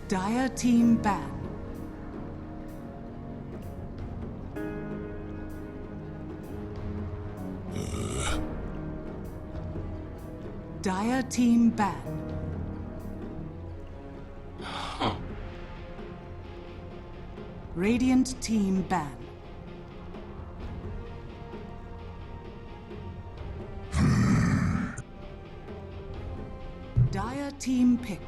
Dire team ban. Dire team ban. Radiant team ban. Dire team pick.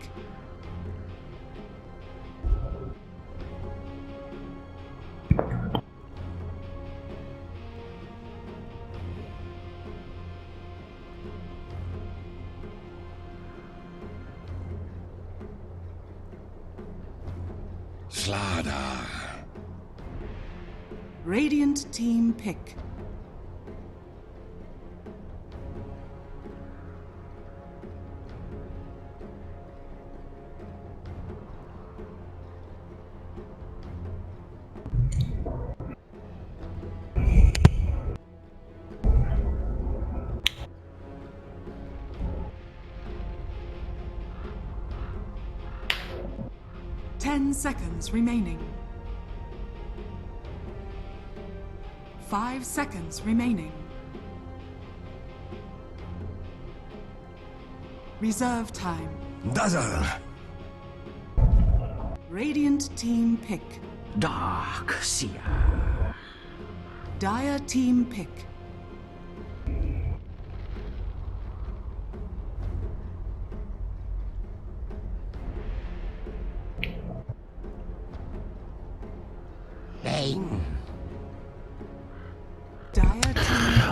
Slada. Radiant team pick. Seconds remaining. 5 seconds remaining. Reserve time. Dazzle. Radiant team pick. Dark Seer. Dire team pick.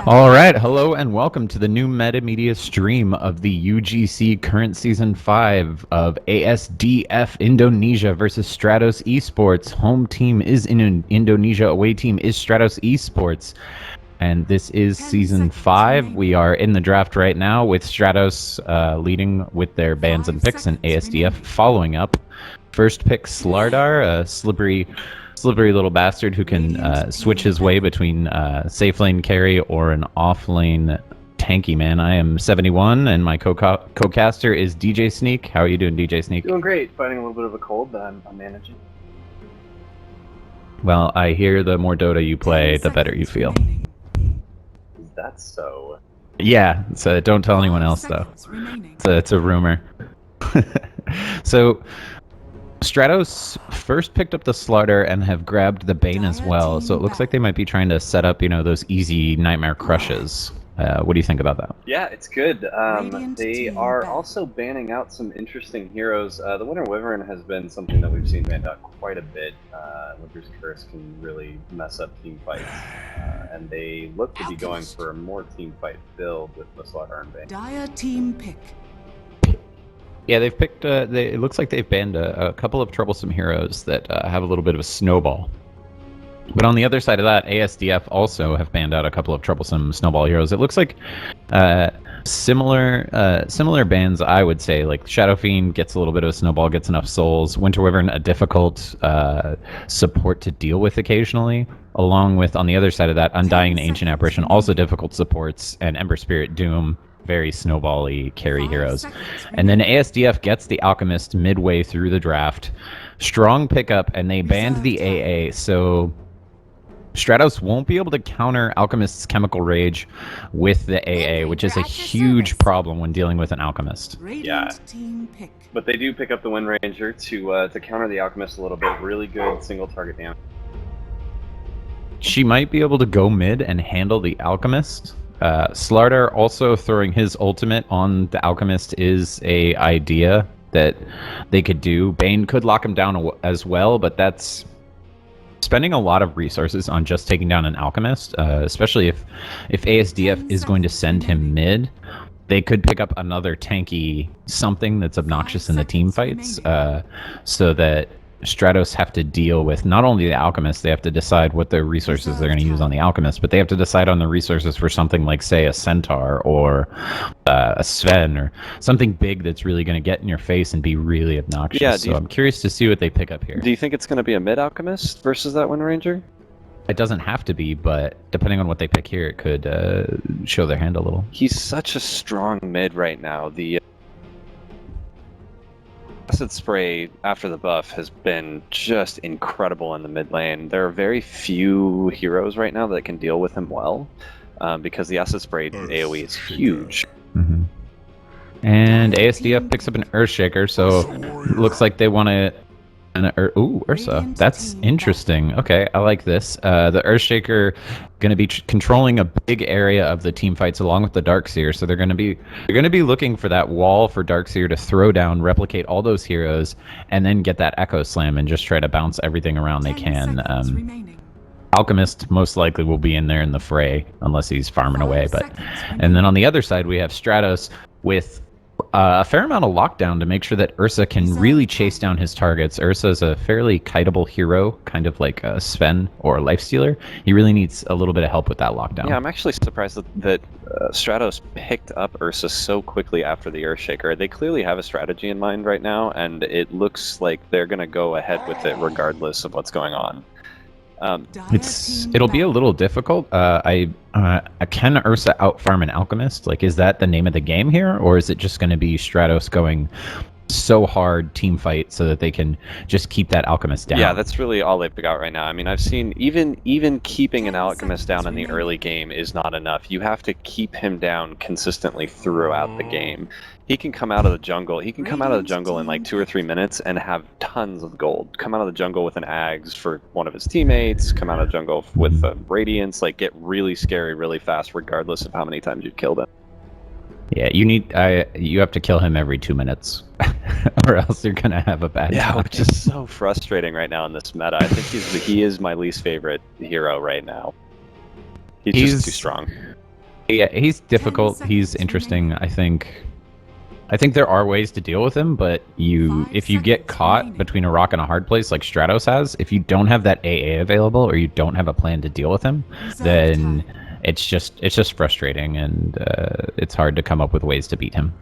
All right, hello and welcome to the new Meta Media stream of the UGC current season 5 of ASDF Indonesia versus Stratos eSports. Home team is in Indonesia, away team is Stratos eSports. And this is season 5. We are in the draft right now with Stratos leading with their bans and picks and ASDF following up. First pick Slardar, a slippery little bastard who can switch his way between safe lane carry or an off lane tanky man. I am 71 and my co-caster is DJ Sneak. How are you doing, DJ Sneak? Doing great. Fighting a little bit of a cold, but I'm managing. Well, I hear the more Dota you play, the better you feel. Is that so? Yeah, so don't tell anyone else though. It's a rumor. So Stratos first picked up the Slaughter and have grabbed the Bane as well, so it looks like they might be trying to set up, those easy Nightmare Crushes. What do you think about that? Yeah, it's good. They are also banning out some interesting heroes. The Winter Wyvern has been something that we've seen banned out quite a bit. Winter's Curse can really mess up team fights, and they look to be going for a more team fight build with the Slaughter and Bane. Dire team pick. Yeah, they've picked. It looks like they've banned a couple of troublesome heroes that have a little bit of a snowball. But on the other side of that, ASDF also have banned out a couple of troublesome snowball heroes. It looks like similar bans, I would say. Like Shadow Fiend gets a little bit of a snowball, gets enough souls. Winter Wyvern, a difficult support to deal with occasionally. Along with, on the other side of that, Undying and Ancient Apparition, also difficult supports, and Ember Spirit Doom, very snowball-y carry heroes. And then ASDF gets the Alchemist midway through the draft. Strong pickup, and they banned the AA, so Stratos won't be able to counter Alchemist's Chemical Rage with the AA, which is a huge problem when dealing with an Alchemist. Yeah, but they do pick up the Wind Ranger to counter the Alchemist a little bit. Really good single target damage. She might be able to go mid and handle the Alchemist. Slardar also throwing his ultimate on the Alchemist is a idea that they could do. Bane could lock him down as well, but that's spending a lot of resources on just taking down an Alchemist, especially if ASDF is going to send him mid. they could pick up another tanky something that's obnoxious in the team fights, so that Stratos have to deal with not only the Alchemist, they have to decide what the resources they're going to use on the Alchemist, but they have to decide on the resources for something like, say, a Centaur or a Sven or something big that's really going to get in your face and be really obnoxious. Yeah, so I'm curious to see what they pick up here. Do you think it's going to be a mid Alchemist versus that Wind Ranger? It doesn't have to be, but depending on what they pick here, it could show their hand a little. He's such a strong mid right now. The Acid Spray after the buff has been just incredible in the mid lane. There are very few heroes right now that can deal with him well, because the Acid Spray AoE is huge. Mm-hmm. And ASDF picks up an Earthshaker, so looks like they want to... Ooh, Ursa. That's interesting. Okay, I like this. The Earthshaker going to be controlling a big area of the team fights along with the Darkseer, so they're going to be looking for that wall for Darkseer to throw down, replicate all those heroes, and then get that Echo Slam and just try to bounce everything around they can. Alchemist most likely will be in there in the fray unless he's farming away. And then on the other side we have Stratos with a fair amount of lockdown to make sure that Ursa can really chase down his targets. Ursa is a fairly kiteable hero, kind of like a Sven or a Lifestealer. He really needs a little bit of help with that lockdown. Yeah, I'm actually surprised that Stratos picked up Ursa so quickly after the Earthshaker. They clearly have a strategy in mind right now, and it looks like they're going to go ahead with it regardless of what's going on. It'll be a little difficult. Can Ursa outfarm an Alchemist? Like, is that the name of the game here, or is it just going to be Stratos going so hard team fight so that they can just keep that Alchemist down? Yeah, that's really all they've got right now. I mean, I've seen even keeping an Alchemist down in the early game is not enough. You have to keep him down consistently throughout the game. He can come out of the jungle. He can come out of the jungle in like 2 or 3 minutes and have tons of gold. Come out of the jungle with an Ags for one of his teammates. Come out of the jungle with Radiance. Like, get really scary really fast, regardless of how many times you've killed him. Yeah, you have to kill him every 2 minutes, or else you're gonna have a bad time. Which is so frustrating right now in this meta. I think he is my least favorite hero right now. He's just too strong. Yeah, he's difficult. He's interesting. I think there are ways to deal with him, but if you get caught between a rock and a hard place like Stratos has, if you don't have that AA available or you don't have a plan to deal with him, then it's just frustrating, and it's hard to come up with ways to beat him.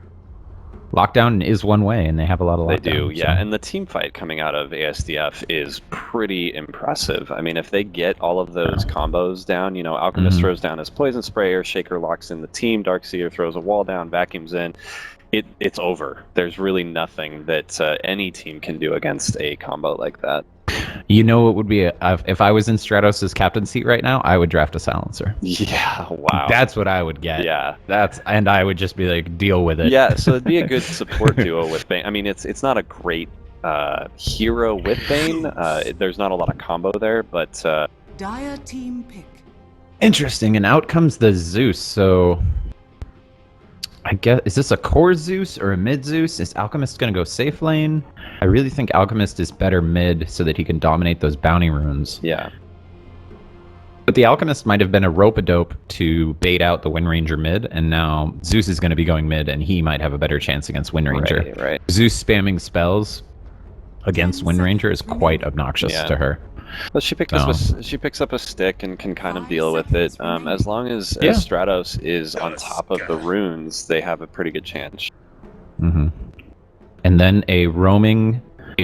Lockdown is one way, and they have a lot of lockdown. They do, yeah. So. And the team fight coming out of ASDF is pretty impressive. I mean, if they get all of those combos down, you know, Alchemist throws down his Poison Sprayer, Shaker locks in the team, Darkseer throws a wall down, vacuums in. It's over. There's really nothing that any team can do against a combo like that. You know, it would be if I was in Stratos' captain seat right now, I would draft a Silencer. Yeah, wow. That's what I would get. Yeah, and I would just be like, deal with it. Yeah, so it'd be a good support duo with Bane. I mean, it's not a great hero with Bane. There's not a lot of combo there, but Dire team pick. Interesting. And out comes the Zeus. So I guess, is this a core Zeus or a mid Zeus? Is Alchemist going to go safe lane? I really think Alchemist is better mid so that he can dominate those bounty runes. Yeah. But the Alchemist might have been a rope-a-dope to bait out the Wind Ranger mid, and now Zeus is going to be going mid, and he might have a better chance against Wind Ranger. Right. Zeus spamming spells against Wind Ranger is quite obnoxious to her. But she picks up a stick and can kind of deal with it. As long as Stratos is on top of the runes, they have a pretty good chance. Mm-hmm. And then a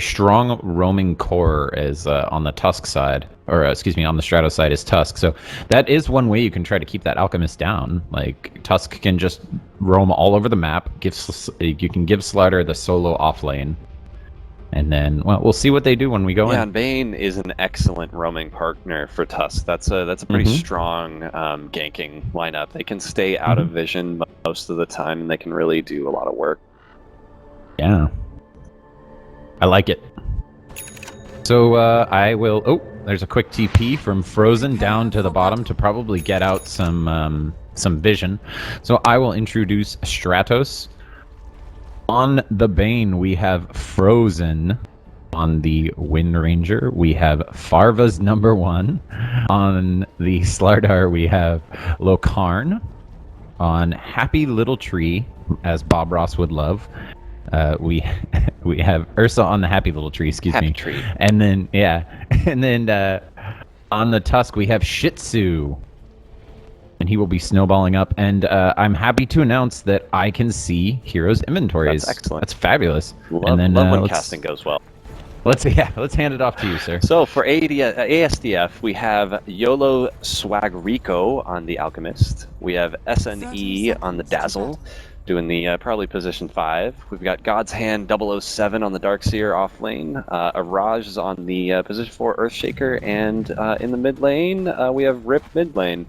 strong roaming core is on the Tusk side, or excuse me, on the Stratos side is Tusk. So that is one way you can try to keep that Alchemist down. Like, Tusk can just roam all over the map. You can give Slaughter the solo off lane. And then, well, we'll see what they do when we go in. Yeah, and Bane is an excellent roaming partner for Tusk. That's a pretty strong ganking lineup. They can stay out of vision most of the time, and they can really do a lot of work. Yeah. I like it. So I will... Oh, there's a quick TP from Frozen down to the bottom to probably get out some vision. So I will introduce Stratos. On the Bane, we have Frozen. On the Wind Ranger, we have Farva's #1. On the Slardar, we have Lokarn. on Happy Little Tree, as Bob Ross would love. We we have Ursa on the Happy Little Tree, Happy Tree. And then, and then on the Tusk, we have Shih Tzu. And he will be snowballing up. And I'm happy to announce that I can see heroes' inventories. That's excellent. That's fabulous. Love when casting goes well. Let's hand it off to you, sir. So for ASDF, we have YOLO Swagrico on the Alchemist. We have SNE on the Dazzle, doing the probably position 5. We've got God's Hand 007 on the Darkseer off lane. Araj is on the position 4 Earthshaker, and in the mid lane we have Rip mid lane.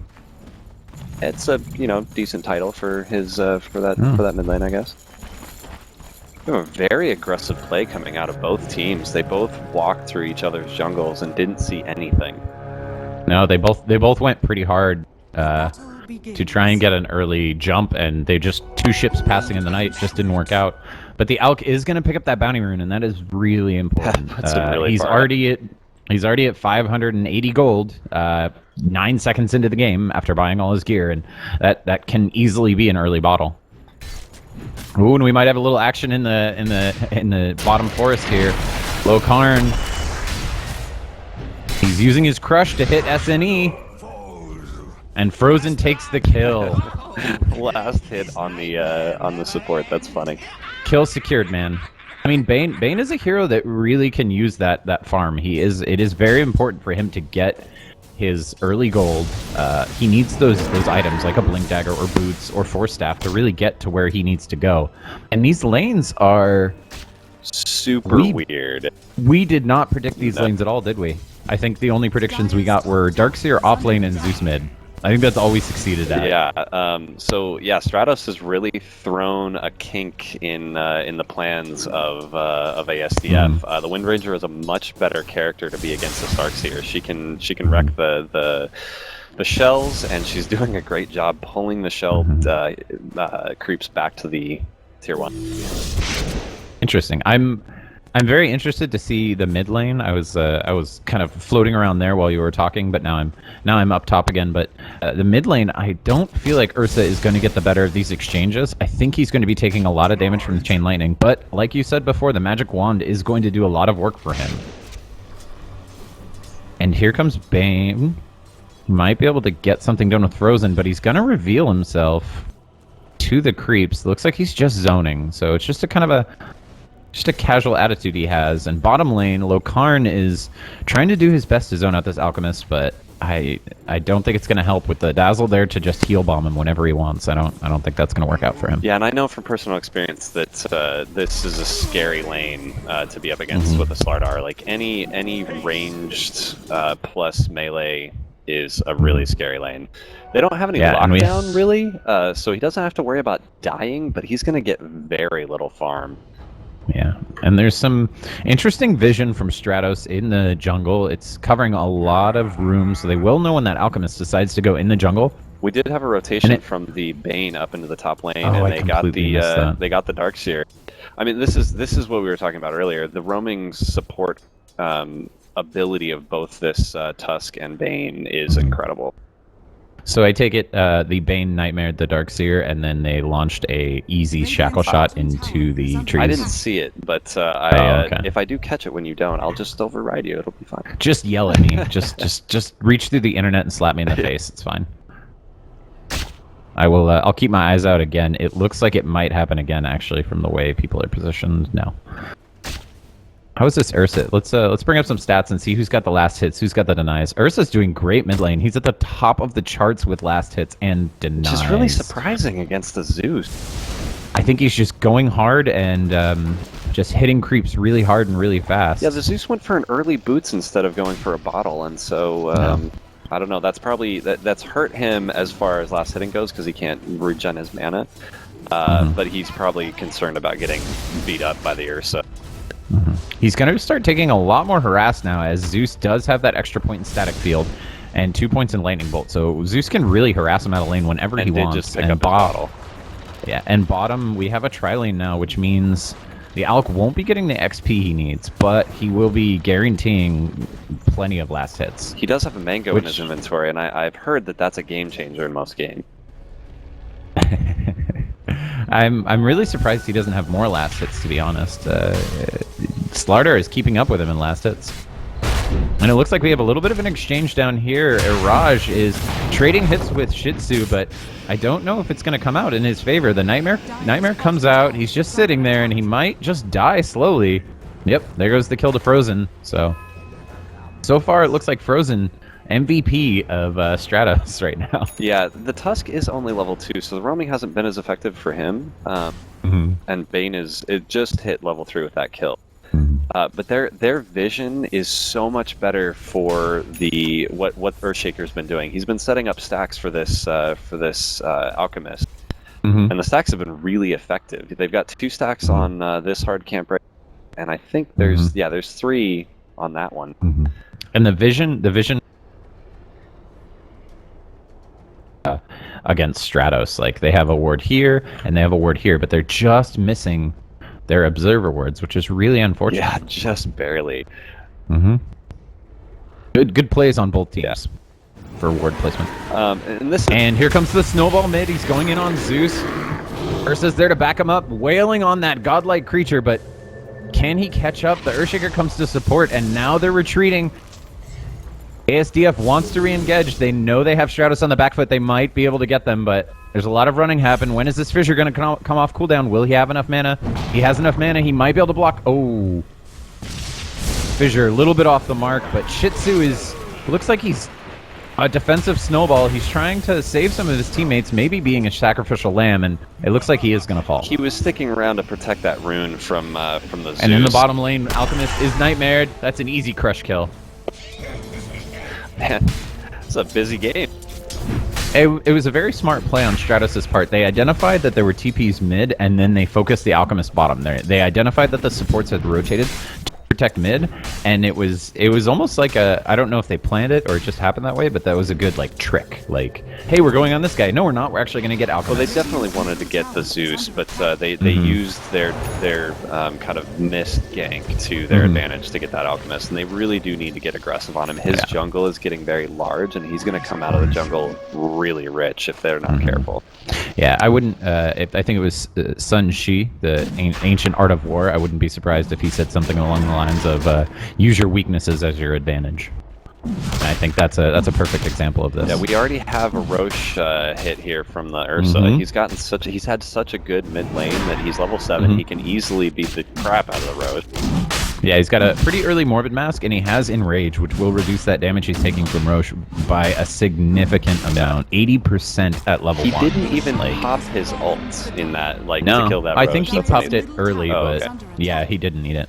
It's a decent title for his for that mid lane, I guess. We have a very aggressive play coming out of both teams. They both walked through each other's jungles and didn't see anything. No, they both went pretty hard to try and get an early jump, and they just 2 ships passing in the night just didn't work out. But the Alk is going to pick up that bounty rune, and that is really important. He's already at 580 gold, 9 seconds into the game after buying all his gear, and that can easily be an early bottle. Ooh, and we might have a little action in the bottom forest here. Lokarn, he's using his crush to hit SNE, and Frozen takes the kill. Last hit on the support. That's funny. Kill secured, man. I mean, Bane is a hero that really can use that farm. It is very important for him to get his early gold. He needs those items like a Blink Dagger or Boots or Force Staff to really get to where he needs to go. And these lanes are super weird. We did not predict these lanes at all, did we? I think the only predictions we got were Darkseer off lane and Zeus mid. I think that's all we succeeded at. Yeah. Stratos has really thrown a kink in the plans of ASDF. The Wind Ranger is a much better character to be against the Darkseer. She can wreck the shells, and she's doing a great job pulling the shell creeps back to the tier 1. Interesting. I'm very interested to see the mid lane. I was kind of floating around there while you were talking, but now I'm up top again. But the mid lane, I don't feel like Ursa is going to get the better of these exchanges. I think he's going to be taking a lot of damage from the chain lightning. But like you said before, the magic wand is going to do a lot of work for him. And here comes Bane. He might be able to get something done with Frozen, but he's going to reveal himself to the creeps. Looks like he's just zoning, so it's just a kind of a casual attitude he has. And bottom lane, Lokarn is trying to do his best to zone out this Alchemist, but I don't think it's going to help with the Dazzle there to just heal bomb him whenever he wants. I don't think that's going to work out for him. Yeah, and I know from personal experience that this is a scary lane to be up against with a Slardar. Like any ranged plus melee is a really scary lane. They don't have any lockdown really, so he doesn't have to worry about dying, but he's going to get very little farm. Yeah, and there's some interesting vision from Stratos in the jungle. It's covering a lot of room, so they will know when that Alchemist decides to go in the jungle. We did have a rotation from the Bane up into the top lane, and they got the Darkseer. I mean, this is what we were talking about earlier. The roaming support ability of both this Tusk and Bane is incredible. So I take it the Bane nightmared the Darkseer, and then they launched a easy shackle shot into the trees. I didn't see it, but if I do catch it when you don't, I'll just override you. It'll be fine. Just yell at me. just reach through the internet and slap me in the face. It's fine. I will. I'll keep my eyes out again. It looks like it might happen again, actually, from the way people are positioned now. How is this Ursa? Let's bring up some stats and see who's got the last hits, who's got the denies. Ursa's doing great mid lane. He's at the top of the charts with last hits and denies. Which is really surprising against the Zeus. I think he's just going hard and just hitting creeps really hard and really fast. Yeah, the Zeus went for an early boots instead of going for a bottle, and so I don't know. That's probably that's hurt him as far as last hitting goes because he can't regen his mana. But he's probably concerned about getting beat up by the Ursa. He's going to start taking a lot more harass now, as Zeus does have that extra point in static field and 2 points in lightning bolt. So Zeus can really harass him out of lane whenever he wants. Just pick up bottle. Yeah, and bottom we have a tri-lane now, which means the Alk won't be getting the XP he needs, but he will be guaranteeing plenty of last hits. He does have a mango in his inventory, and I've heard that that's a game changer in most games. I'm really surprised he doesn't have more last hits, to be honest. Slardar is keeping up with him in last hits. And it looks like we have a little bit of an exchange down here. Iraj is trading hits with Shih Tzu, but I don't know if it's going to come out in his favor. The Nightmare comes out. He's just sitting there, and he might just die slowly. Yep, there goes the kill to Frozen. So far it looks like Frozen MVP of Stratos right now. Yeah, the Tusk is only level 2, so the roaming hasn't been as effective for him. And Bane it just hit level 3 with that kill. But their vision is so much better for what Earthshaker's been doing. He's been setting up stacks for this Alchemist, and the stacks have been really effective. They've got 2 stacks on this hard camp right, and I think there's 3 on that one. And the vision against Stratos, like they have a ward here and they have a ward here, but they're just missing their observer wards, which is really unfortunate. Yeah, just barely. Good plays on both teams for ward placement. And here comes the snowball mid. He's going in on Zeus. Ursa's there to back him up, wailing on that godlike creature, but can he catch up? The Earthshaker comes to support, and now they're retreating. ASDF wants to re-engage. They know they have Stratos on the back foot. They might be able to get them, but there's a lot of running happen. When is this Fissure going to come off cooldown? Will he have enough mana? He has enough mana. He might be able to block. Oh. Fissure a little bit off the mark, but Shih Tzu looks like he's a defensive snowball. He's trying to save some of his teammates, maybe being a sacrificial lamb, and it looks like he is going to fall. He was sticking around to protect that rune from the Zeus. And in the bottom lane, Alchemist is nightmared. That's an easy crush kill. Man, it's a busy game. It was a very smart play on Stratos' part. They identified that there were TPs mid, and then they focused the Alchemist bottom. They identified that the supports had rotated to protect mid, and it was almost like I don't know if they planned it or it just happened that way, but that was a good trick. Like, hey, we're going on this guy. No, we're not. We're actually going to get Alchemist. Well, they definitely wanted to get the Zeus, but they used their kind of missed gank to their advantage to get that Alchemist, and they really do need to get aggressive on him. His jungle is getting very large, and he's going to come out of the jungle really rich if they're not careful. Yeah, I wouldn't. I think it was Sun Shi, the ancient art of war. I wouldn't be surprised if he said something along the lines of use your weaknesses as your advantage. And I think that's a perfect example of this. Yeah, we already have a Roche hit here from the Ursa. He's had such a good mid lane that he's level 7. He can easily beat the crap out of the Roche. Yeah, he's got a pretty early Morbid Mask, and he has Enrage, which will reduce that damage he's taking from Roche by a significant amount, 80% at level 1. He didn't even pop his ult in that, to kill that Roche. I think he popped it early, but yeah, he didn't need it.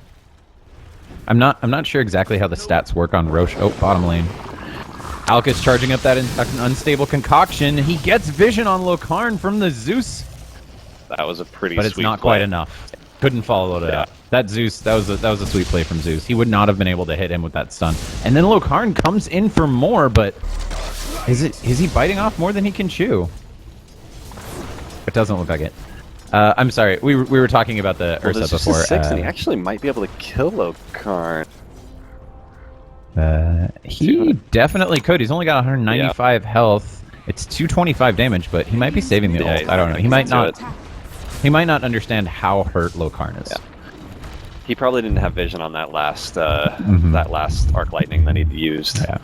I'm not sure exactly how the stats work on Roche. Oh, bottom lane. Alka's charging up that unstable concoction. He gets vision on Lokarn from the Zeus. That was a pretty but it's sweet not play. Quite enough. Couldn't follow it up. That Zeus, that was a sweet play from Zeus. He would not have been able to hit him with that stun. And then Lokarn comes in for more, but is he biting off more than he can chew? It doesn't look like it. I'm sorry. We were talking about the Ursa before. 6, and he actually might be able to kill Lokarn. He definitely could. He's only got 195 health. It's 225 damage, but he might be saving the ult. I don't know. He might not. He might not understand how hurt Lokarn is. Yeah. He probably didn't have vision on that last that last arc lightning that he used. Yeah.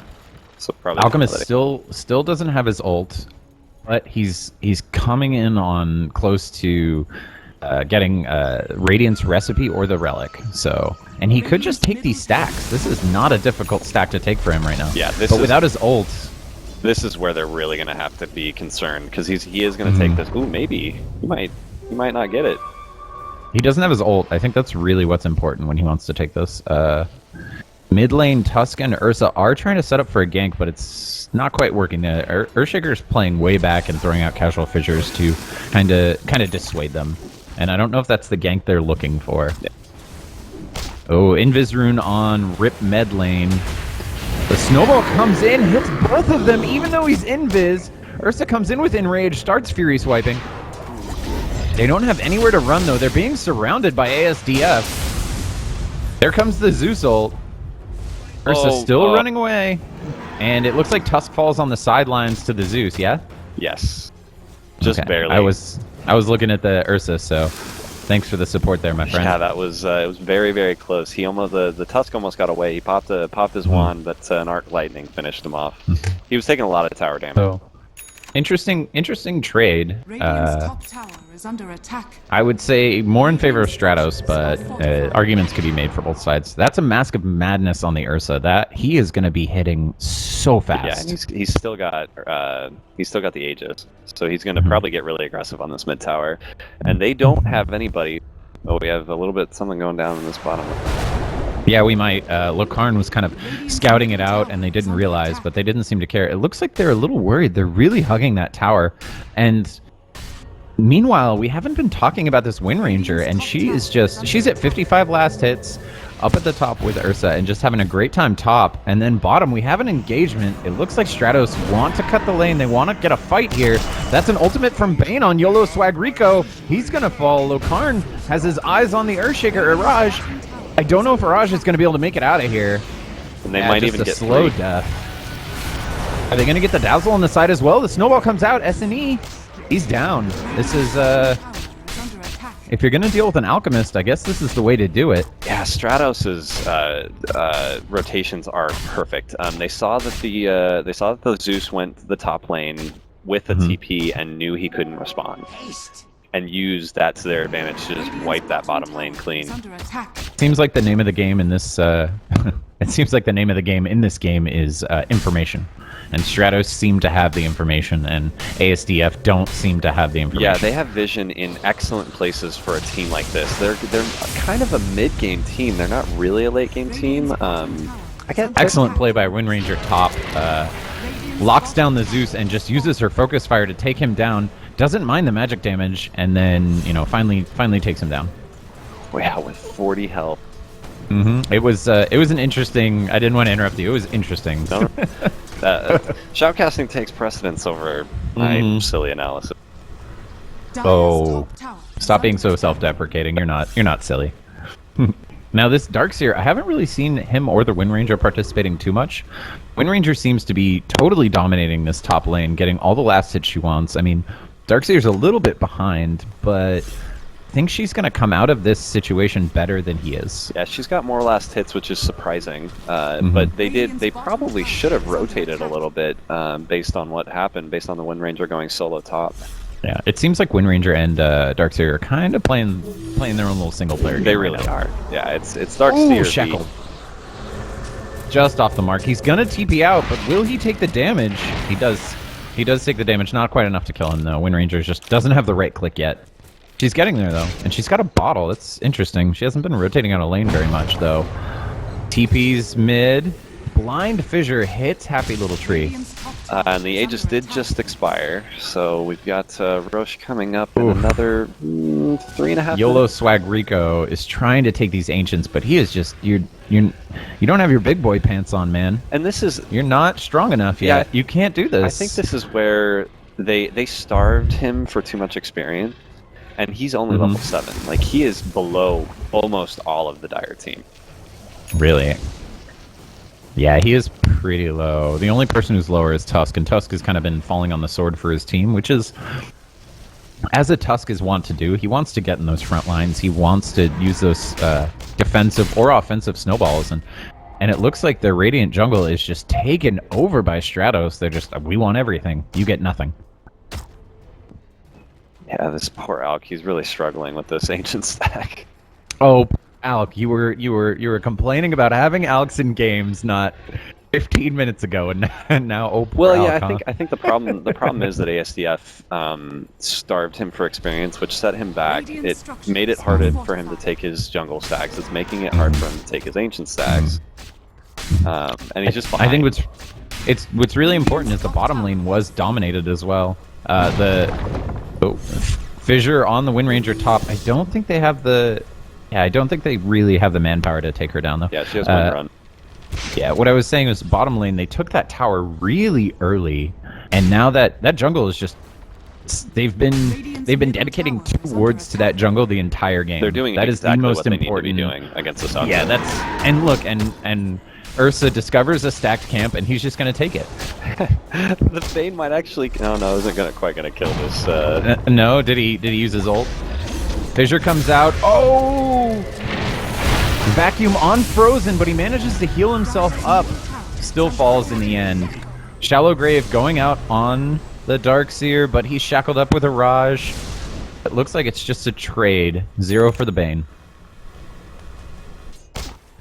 So probably Alchemist still doesn't have his ult, but he's coming in on close to getting Radiant's Recipe or the Relic. So, and he could just take these stacks. This is not a difficult stack to take for him right now. Yeah, but without his ult, this is where they're really going to have to be concerned, because he is going to take this. Ooh, maybe he might not get it. He doesn't have his ult. I think that's really what's important when he wants to take this. Mid lane, Tusk and Ursa are trying to set up for a gank, but it's not quite working. Earthshaker's playing way back and throwing out casual fissures to kind of dissuade them. And I don't know if that's the gank they're looking for. Yeah. Oh, Invis Rune on Rip Med lane. The snowball comes in, hits both of them, even though he's Invis. Ursa comes in with Enrage, starts Fury swiping. They don't have anywhere to run, though. They're being surrounded by ASDF. There comes the Zeus ult. Ursa still running away. And it looks like Tusk falls on the sidelines to the Zeus, yeah? Yes. Just barely. I was looking at the Ursa, so thanks for the support there, my friend. Yeah, that was it was very, very close. He almost the Tusk almost got away. He popped his wand, but an arc lightning finished him off. He was taking a lot of tower damage. So, interesting trade. Radiant's top tower is under attack. I would say more in favor of Stratos, but arguments could be made for both sides. That's a Mask of Madness on the Ursa. That he is going to be hitting so fast. Yeah, and he's still got the Aegis, so he's going to probably get really aggressive on this mid tower. And they don't have anybody. Oh, we have a little bit something going down in this bottom. Yeah, we might. Lokarn was kind of scouting it out, and they didn't realize, but they didn't seem to care. It looks like they're a little worried. They're really hugging that tower. And meanwhile, we haven't been talking about this Wind Ranger, and she's at 55 last hits, up at the top with Ursa, and just having a great time top. And then bottom, we have an engagement. It looks like Stratos want to cut the lane. They want to get a fight here. That's an ultimate from Bane on YOLO Swag Rico. He's going to fall. Lokarn has his eyes on the Earthshaker Iraj. I don't know if Iraj is going to be able to make it out of here. And they might even a get slow three. death. Are they going to get the Dazzle on the side as well? The Snowball comes out. SNE, he's down. This is, if you're going to deal with an Alchemist, I guess this is the way to do it. Yeah, Stratos's rotations are perfect. They saw that the Zeus went the top lane with a TP and knew he couldn't respond, and used that to their advantage to just wipe that bottom lane clean. Seems like the name of the game in this. It seems like the name of the game in this game is information, and Stratos seem to have the information, and ASDF don't seem to have the information. Yeah, they have vision in excellent places for a team like this. They're kind of a mid-game team. They're not really a late-game team. Excellent play by Wind Ranger top. Locks down the Zeus and just uses her focus fire to take him down. Doesn't mind the magic damage, and then finally takes him down. Wow, with 40 health. It was an interesting. I didn't want to interrupt you. It was interesting. No, shoutcasting takes precedence over my silly analysis. Oh, stop being so self-deprecating. You're not silly. Now this Darkseer, I haven't really seen him or the Wind Ranger participating too much. Wind Ranger seems to be totally dominating this top lane, getting all the last hits she wants. I mean, Darkseer's a little bit behind, but I think she's going to come out of this situation better than he is. Yeah, she's got more last hits, which is surprising. But they probably should have rotated a little bit based on what happened, based on the Wind Ranger going solo top. Yeah, it seems like Wind Ranger and Darkseer are kind of playing their own little single player game. They really are. Yeah, it's Darkseer. Shackled. Just off the mark. He's gonna TP out, but will he take the damage? He does. He does take the damage. Not quite enough to kill him though. Wind Ranger just doesn't have the right click yet. She's getting there though, and she's got a bottle. That's interesting. She hasn't been rotating out a lane very much though. TP's mid. Blind Fissure hits Happy Little Tree. And the Aegis did just expire, so we've got Roche coming up in another 3.5 YOLO minutes. Swag Rico is trying to take these Ancients, but he is just you don't have your big boy pants on, man. And this is You're not strong enough yet. Yeah, you can't do this. I think this is where they starved him for too much experience, and he's only level 7. Like, he is below almost all of the Dire team. Really? Yeah, he is pretty low. The only person who's lower is Tusk, and Tusk has kind of been falling on the sword for his team, which is, as a Tusk is wont to do, he wants to get in those front lines. He wants to use those defensive or offensive snowballs, and it looks like the Radiant jungle is just taken over by Stratos. They're just, we want everything. You get nothing. Yeah, this poor Alk, he's really struggling with this ancient stack. Oh, Alk, you were complaining about having Alks in games not 15 minutes ago, and now oh, poor well, yeah, Alk, I think the problem is that ASDF starved him for experience, which set him back. It made it harder for him to take his jungle stacks. It's making it hard for him to take his ancient stacks. And he's just behind. I think what's really important is the bottom lane was dominated as well. Fissure on the Wind Ranger top. I don't think they have the. Yeah, I don't think they really have the manpower to take her down though. Yeah, she has one run. Yeah, what I was saying was bottom lane. They took that tower really early, and now that jungle is just. They've been dedicating 2 wards to that jungle the entire game. They're doing that exactly is the most what they important. need to be doing against this outfit. Yeah, that's and look and Ursa discovers a stacked camp and he's just gonna take it. The Bane might actually. No, no, isn't quite gonna kill this. No, did he use his ult? Fissure comes out. Oh! Vacuum on Frozen, but he manages to heal himself up. Still falls in the end. Shallow Grave going out on the Darkseer, but he's shackled up with a Raj. It looks like it's just a trade. 0 for the Bane.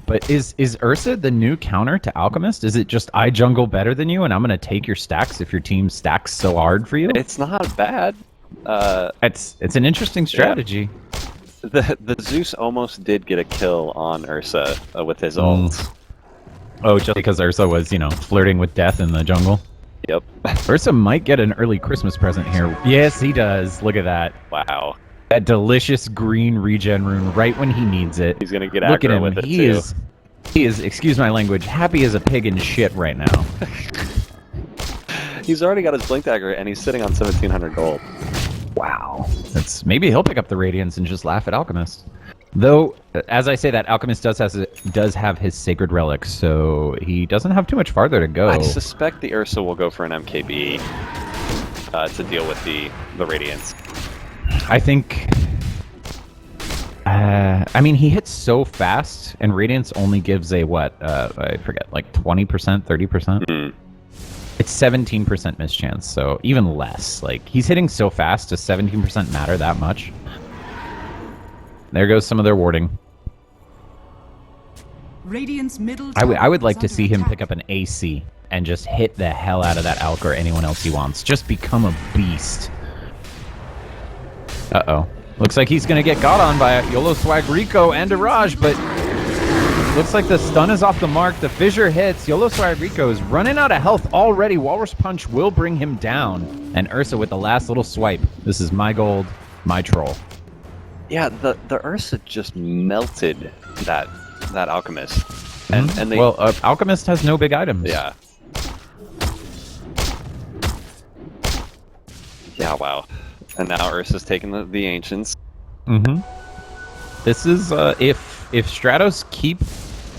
But is Ursa the new counter to Alchemist? Is it just I jungle better than you and I'm gonna take your stacks if your team stacks so hard for you? It's not bad. It's an interesting strategy. Yeah. The Zeus almost did get a kill on Ursa with his ult. Oh, just because Ursa was, you know, flirting with death in the jungle? Yep. Ursa might get an early Christmas present here. Yes, he does. Look at that. Wow. That delicious green regen rune right when he needs it. He's gonna get Look at aggro him. with it He is, excuse my language, happy as a pig in shit right now. He's already got his Blink Dagger and he's sitting on 1,700 gold. Wow. Maybe he'll pick up the Radiance and just laugh at Alchemist. Though, as I say that, Alchemist does have his Sacred Relic, so he doesn't have too much farther to go. I suspect the Ursa will go for an MKB to deal with the Radiance. I think... I mean, he hits so fast, and Radiance only gives a, what? I forget, like 20%, 30%? It's 17% mischance, so even less. Like, he's hitting so fast, does 17% matter that much? There goes some of their warding. Radiant's middle I would like to is see under him attack. pick up an AC and just hit the hell out of that Alk or anyone else he wants. Just become a beast. Uh-oh. Looks like he's going to get got on by a YOLO Swag Rico and a Raj, but looks like the stun is off the mark. The fissure hits. YOLO Swag Rico is running out of health already. Walrus Punch will bring him down. And Ursa with the last little swipe. This is my gold, my troll. Yeah, the Ursa just melted that Alchemist. And they... Well, Alchemist has no big items. Yeah. Yeah, wow. And now Ursa's taking the Ancients. This is, if Stratos keep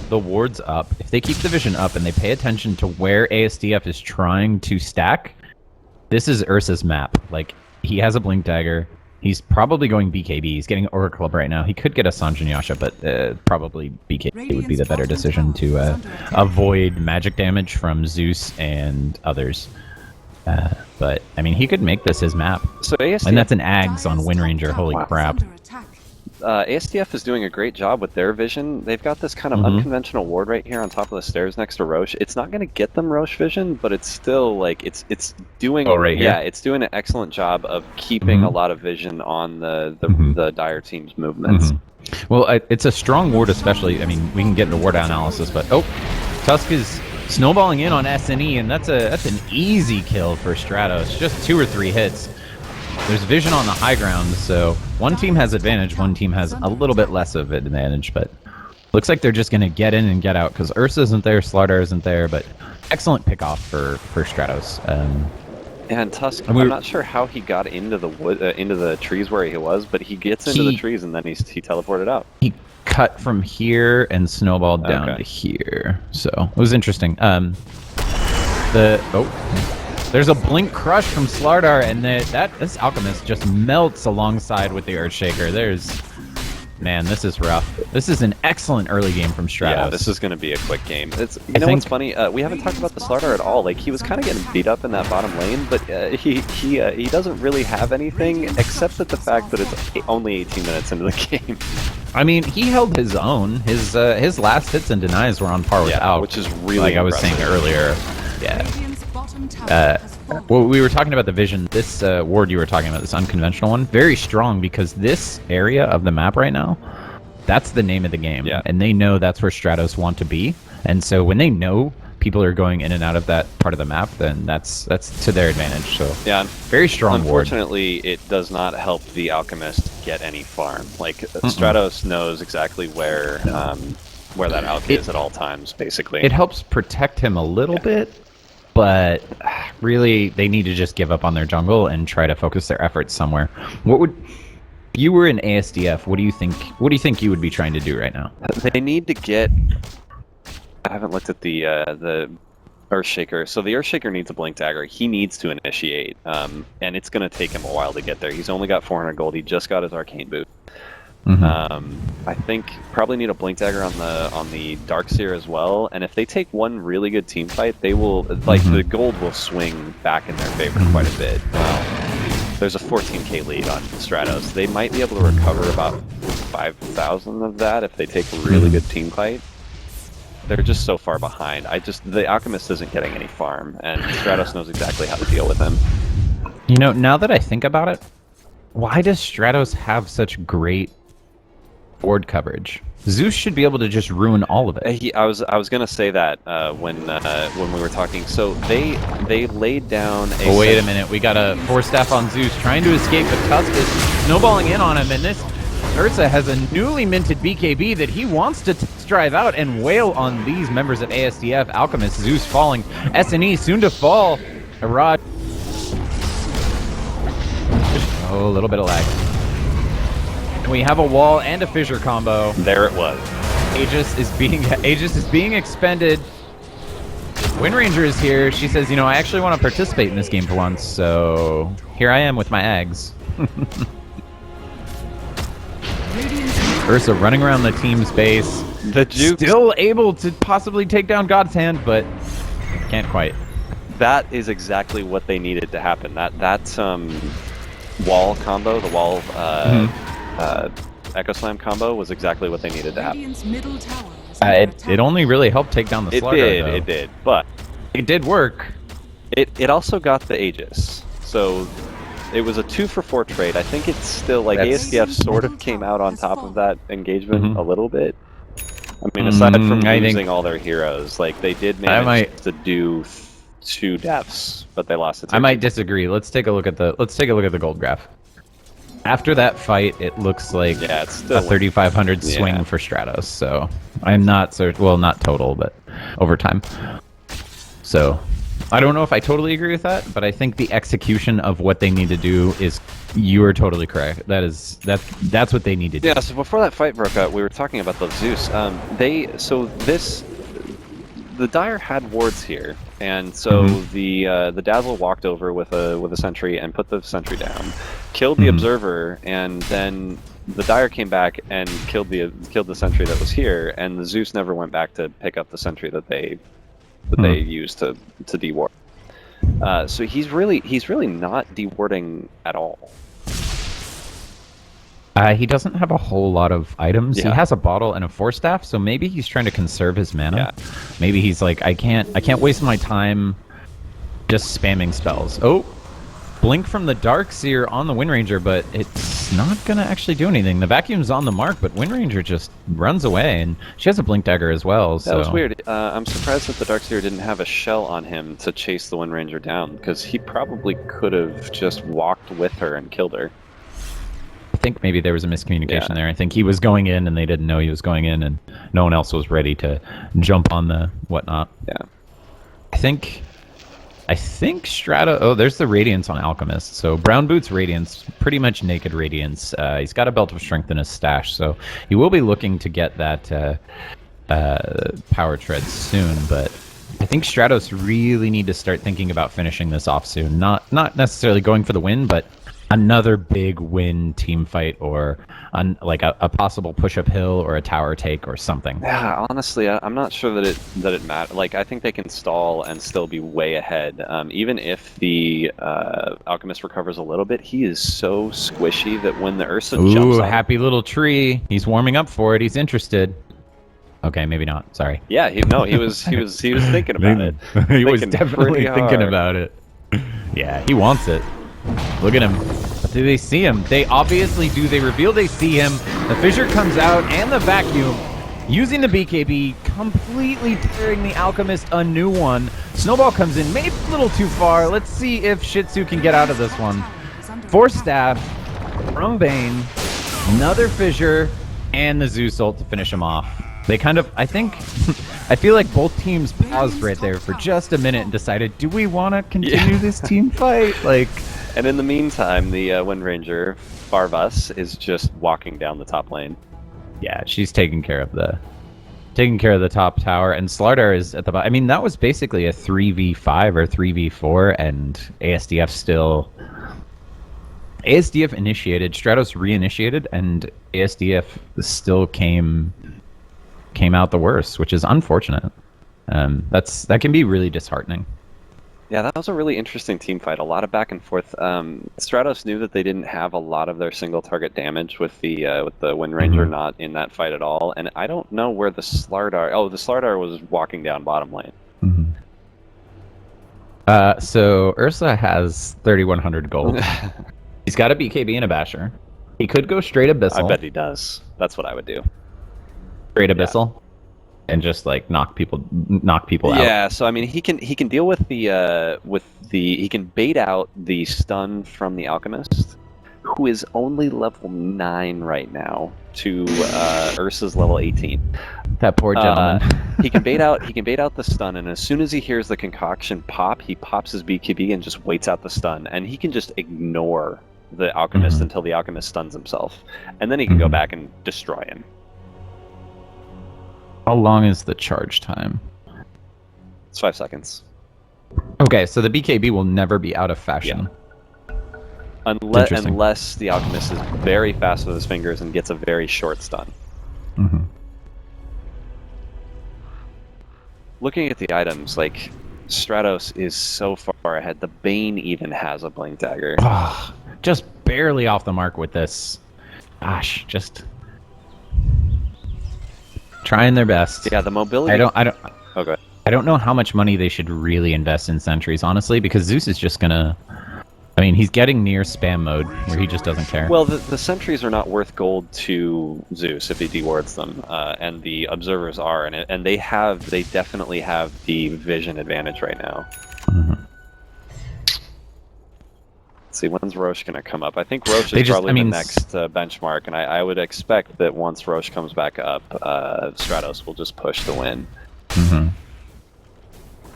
the wards up, if they keep the vision up and they pay attention to where ASDF is trying to stack, this is Ursa's map. Like, he has a Blink Dagger. He's probably going BKB. He's getting Oracle Club right now. He could get a Sanjin Yasha, but probably BKB would be the better decision to avoid magic damage from Zeus and others. But, I mean, he could make this his map. So ASDF, and that's an Ags on Wind Ranger. Holy crap. ASDF is doing a great job with their vision. They've got this kind of unconventional ward right here on top of the stairs next to Roche. It's not going to get them Roche vision, but it's still like it's doing. Oh, right here? Yeah, it's doing an excellent job of keeping a lot of vision on the Dire team's movements. Well, it's a strong ward, especially. I mean, we can get into ward analysis, but Tusk is snowballing in on SNE, and that's an easy kill for Stratos. Just 2 or 3 hits. There's vision on the high ground, so one team has advantage, one team has a little bit less of an advantage, but looks like they're just going to get in and get out, because Ursa isn't there, Slardar isn't there, but excellent pickoff for Stratos. And Tusk, I'm not sure how he got into the wood, into the trees where he was, but he gets into the trees and then he teleported out. He cut from here and snowballed down to here, so it was interesting. There's a Blink Crush from Slardar, and this Alchemist just melts alongside with the Earthshaker. Man, this is rough. This is an excellent early game from Stratos. Yeah, this is going to be a quick game. You know what's funny? We haven't talked about the Slardar at all. Like, he was kind of getting beat up in that bottom lane, but he doesn't really have anything except that the fact that it's only 18 minutes into the game. I mean, he held his own. His last hits and denies were on par with Alk, which is really like I was saying earlier. Yeah. Well, we were talking about the vision. This ward you were talking about, this unconventional one, very strong because this area of the map right now, that's the name of the game. Yeah. And they know that's where Stratos want to be. And so when they know people are going in and out of that part of the map, then that's to their advantage. So yeah, very strong ward. Unfortunately, it does not help the Alchemist get any farm. Like, Stratos knows exactly where that Alch is at all times, basically. It helps protect him a little bit, but really they need to just give up on their jungle and try to focus their efforts somewhere. If you were in ASDF, what do you think you would be trying to do right now? They need to get... I haven't looked at the Earthshaker. So the Earthshaker needs a Blink Dagger. He needs to initiate, and it's going to take him a while to get there. He's only got 400 gold. He just got his Arcane Boot. I think probably need a Blink Dagger on the Darkseer as well. And if they take one really good team fight, they will the gold will swing back in their favor quite a bit. There's a 14k lead on Stratos. They might be able to recover about 5,000 of that if they take a really good team fight. They're just so far behind. The Alchemist isn't getting any farm, and Stratos knows exactly how to deal with him. You know, now that I think about it, why does Stratos have such great board coverage? Zeus should be able to just ruin all of it. I was gonna say that when we were talking. So they laid down. Oh, wait a minute, we got a 4-staff on Zeus trying to escape, but Tusk is snowballing in on him, and this Ursa has a newly minted BKB that he wants to drive out and wail on these members of ASDF. Alchemist, Zeus falling, SNE soon to fall. Arad. Oh, a little bit of lag. And we have a wall and a fissure combo. There it was. Aegis is being expended. Windranger is here. She says, you know, I actually want to participate in this game for once, so here I am with my eggs. Ursa running around the team's base. The Juke still able to possibly take down God's Hand, but can't quite. That is exactly what they needed to happen. That wall combo, the wall Echo Slam combo was exactly what they needed to happen. It only really helped take down the Slugger, It did, but it did work. It also got the Aegis, so it was a 2-for-4 trade. I think it's still like ASDF sort of came out on top of that engagement a little bit. I mean, aside from losing all their heroes, like they did manage to do 2 deaths, but they lost it. I might disagree. Let's take a look at the gold graph. After that fight, it looks like it's still a 3,500 swing for Stratos. So I'm not certain. Well, not total, but over time. So I don't know if I totally agree with that, but I think the execution of what they need to do is. You are totally correct. That's what they need to do. Yeah. So before that fight broke out, we were talking about the Zeus. The Dire had wards here, and so the Dazzle walked over with a sentry and put the sentry down, killed the Observer, and then the Dire came back and killed the sentry that was here, and the Zeus never went back to pick up the sentry that they used to deward. So he's really not dewarding at all. He doesn't have a whole lot of items. He has a bottle and a 4-staff, so maybe he's trying to conserve his mana. Yeah. Maybe he's like, I can't waste my time just spamming spells. Oh, blink from the Darkseer on the Windranger, but it's not gonna actually do anything. The vacuum's on the mark, but Windranger just runs away, and she has a blink dagger as well. So. That was weird. I'm surprised that the Darkseer didn't have a shell on him to chase the Windranger down, because he probably could have just walked with her and killed her. I think maybe there was a miscommunication there. I think he was going in, and they didn't know he was going in, and no one else was ready to jump on the whatnot. Yeah. I think Strata. Oh, there's the Radiance on Alchemist. So Brown Boots Radiance, pretty much naked Radiance. He's got a Belt of Strength in his stash, so he will be looking to get that Power Tread soon. But I think Stratos really need to start thinking about finishing this off soon. Not necessarily going for the win, but another big win team fight, or like a possible push uphill or a tower take or something. Yeah, honestly, I'm not sure that it matters. Like, I think they can stall and still be way ahead. Even if the Alchemist recovers a little bit, he is so squishy that when the Ursa jumps on... happy little tree. He's warming up for it. He's interested. Okay, maybe not. Sorry. Yeah, he was thinking about it. He was definitely thinking about it. Yeah, he wants it. Look at him. Do they see him? They obviously do. They reveal they see him. The fissure comes out, and the vacuum, using the BKB, completely tearing the Alchemist a new one. Snowball comes in, maybe a little too far. Let's see if Shih Tzu can get out of this one. 4-staff from Bane, another fissure, and the Zeus ult to finish him off. They kind of, I feel like both teams paused right there for just a minute and decided, do we want to continue this team fight? Like, and in the meantime, the Windranger, Farvas, is just walking down the top lane. Yeah, she's taking care of the taking care of the top tower, and Slardar is at the bottom. I mean, that was basically a 3v5 or 3v4, and ASDF still... ASDF initiated, Stratos reinitiated, and ASDF still came out the worst, which is unfortunate. That can be really disheartening. Yeah, that was a really interesting team fight. A lot of back and forth. Stratos knew that they didn't have a lot of their single target damage with the Wind Ranger not in that fight at all, and I don't know where the Slardar. Oh, the Slardar was walking down bottom lane. So Ursa has 3,100 gold. He's got a BKB and a Basher. He could go straight Abyssal. I bet he does. That's what I would do. Straight Abyssal, and just like knock people out. Yeah. So I mean, he can deal with the he can bait out the stun from the Alchemist, who is only level 9 right now to Ursa's level 18. That poor gentleman. He can bait out the stun, and as soon as he hears the concoction pop, he pops his BKB and just waits out the stun, and he can just ignore the Alchemist until the Alchemist stuns himself, and then he can go back and destroy him. How long is the charge time? It's 5 seconds. Okay, so the BKB will never be out of fashion. Yeah. Unless the Alchemist is very fast with his fingers and gets a very short stun. Looking at the items, like, Stratos is so far ahead. The Bane even has a Blink Dagger. Just barely off the mark with this. Gosh, just trying their best. Yeah, the mobility. Okay. I don't know how much money they should really invest in sentries, honestly, because Zeus is just gonna... I mean, he's getting near spam mode, where he just doesn't care. Well, the sentries are not worth gold to Zeus if he dewards them, and the observers are, and they definitely have the vision advantage right now. Let's see, when's Roche going to come up? I think Roche is probably the next benchmark, and I would expect that once Roche comes back up, Stratos will just push the win.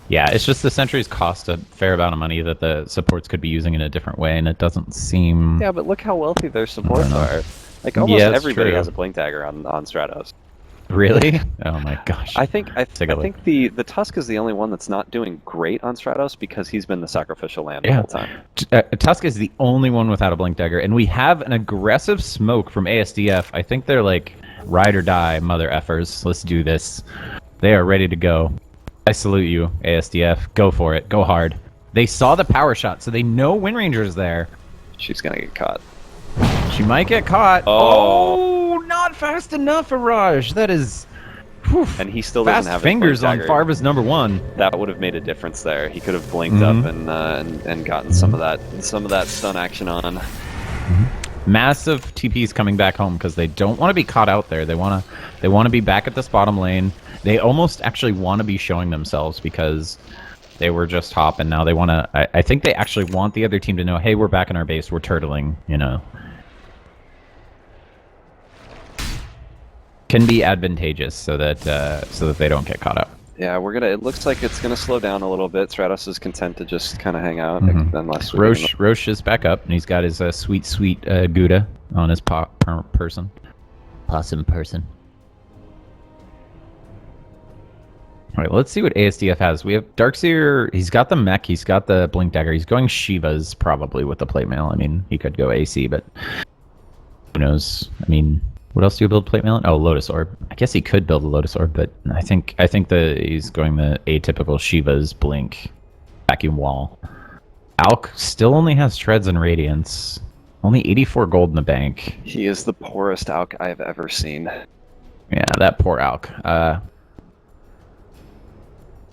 Yeah, it's just the sentries cost a fair amount of money that the supports could be using in a different way, and it doesn't seem... Yeah, but look how wealthy their supports are. Like, almost everybody has a Blink Dagger on Stratos. Really? Oh my gosh. I think the Tusk is the only one that's not doing great on Stratos because he's been the sacrificial lamb the whole time. Tusk is the only one without a Blink Dagger, and we have an aggressive smoke from ASDF. I think they're like, ride or die, mother effers. Let's do this. They are ready to go. I salute you, ASDF. Go for it. Go hard. They saw the power shot, so they know Wind Ranger's there. She's gonna get caught. She might get caught. Oh, not fast enough, Araj. That is... Whew, and he still doesn't have fingers on Farva's #1. That would have made a difference there. He could have blinked up and gotten some of that stun action on. Massive TPs coming back home because they don't want to be caught out there. They want to be back at this bottom lane. They almost actually want to be showing themselves because they were just top, and now they want to... I think they actually want the other team to know, hey, we're back in our base, we're turtling, you know. Can be advantageous so that they don't get caught up. Yeah, it looks like it's gonna slow down a little bit. Stratos is content to just kind of hang out unless Roche is back up, and he's got his sweet Gouda on his possum person. All right, let's see what ASDF has. We have Darkseer. He's got the mech. He's got the Blink Dagger. He's going Shivas probably with the plate mail. I mean, he could go AC, but who knows? I mean, what else do you build plate mail in? Oh, Lotus Orb. I guess he could build a Lotus Orb, but I think he's going the atypical Shivas Blink vacuum wall. Alk still only has Treads and Radiance. Only 84 gold in the bank. He is the poorest Alk I've ever seen. Yeah, that poor Alk.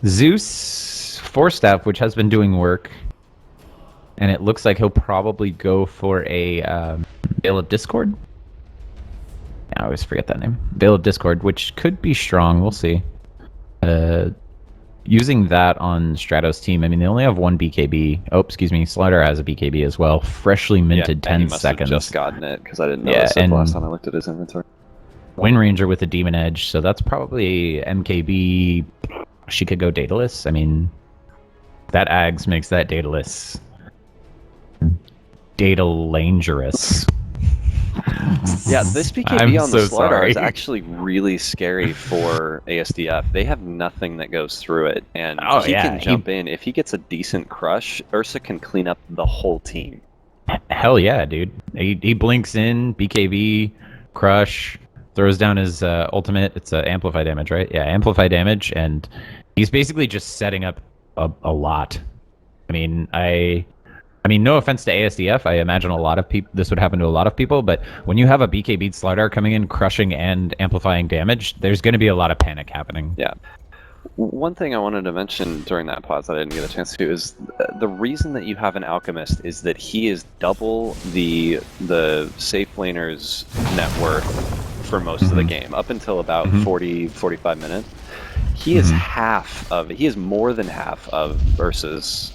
Zeus, 4-staff, which has been doing work, and it looks like he'll probably go for a Veil of Discord. I always forget that name. Veil of Discord, which could be strong. We'll see. Using that on Stratos' team, I mean, they only have one BKB. Oh, excuse me, Slider has a BKB as well. Freshly minted, 10 he must seconds. Have just gotten it because I didn't notice it last time I looked at his inventory. Wind Ranger with a Demon Edge, so that's probably MKB. She could go Daedalus. I mean, that Ags makes that Daedalus Data-langerous. Yeah, this BKB I'm on the so Slardar sorry. is actually really scary for ASDF. They have nothing that goes through it, and Oh, he yeah, can jump in. If he gets a decent crush, Ursa can clean up the whole team. Hell yeah, dude. He blinks in, BKB, crush, throws down his ultimate. It's amplify damage, right? Yeah, amplify damage, and he's basically just setting up a lot. I mean, no offense to ASDF. I imagine a lot of people. This would happen to a lot of people, but when you have a BKB Slardar coming in, crushing and amplifying damage, there's going to be a lot of panic happening. Yeah. One thing I wanted to mention during that pause that I didn't get a chance to is the reason that you have an Alchemist is that he is double the safe laner's net worth for most of the game, up until about 40-45 minutes. He is he is more than half of Ursa's.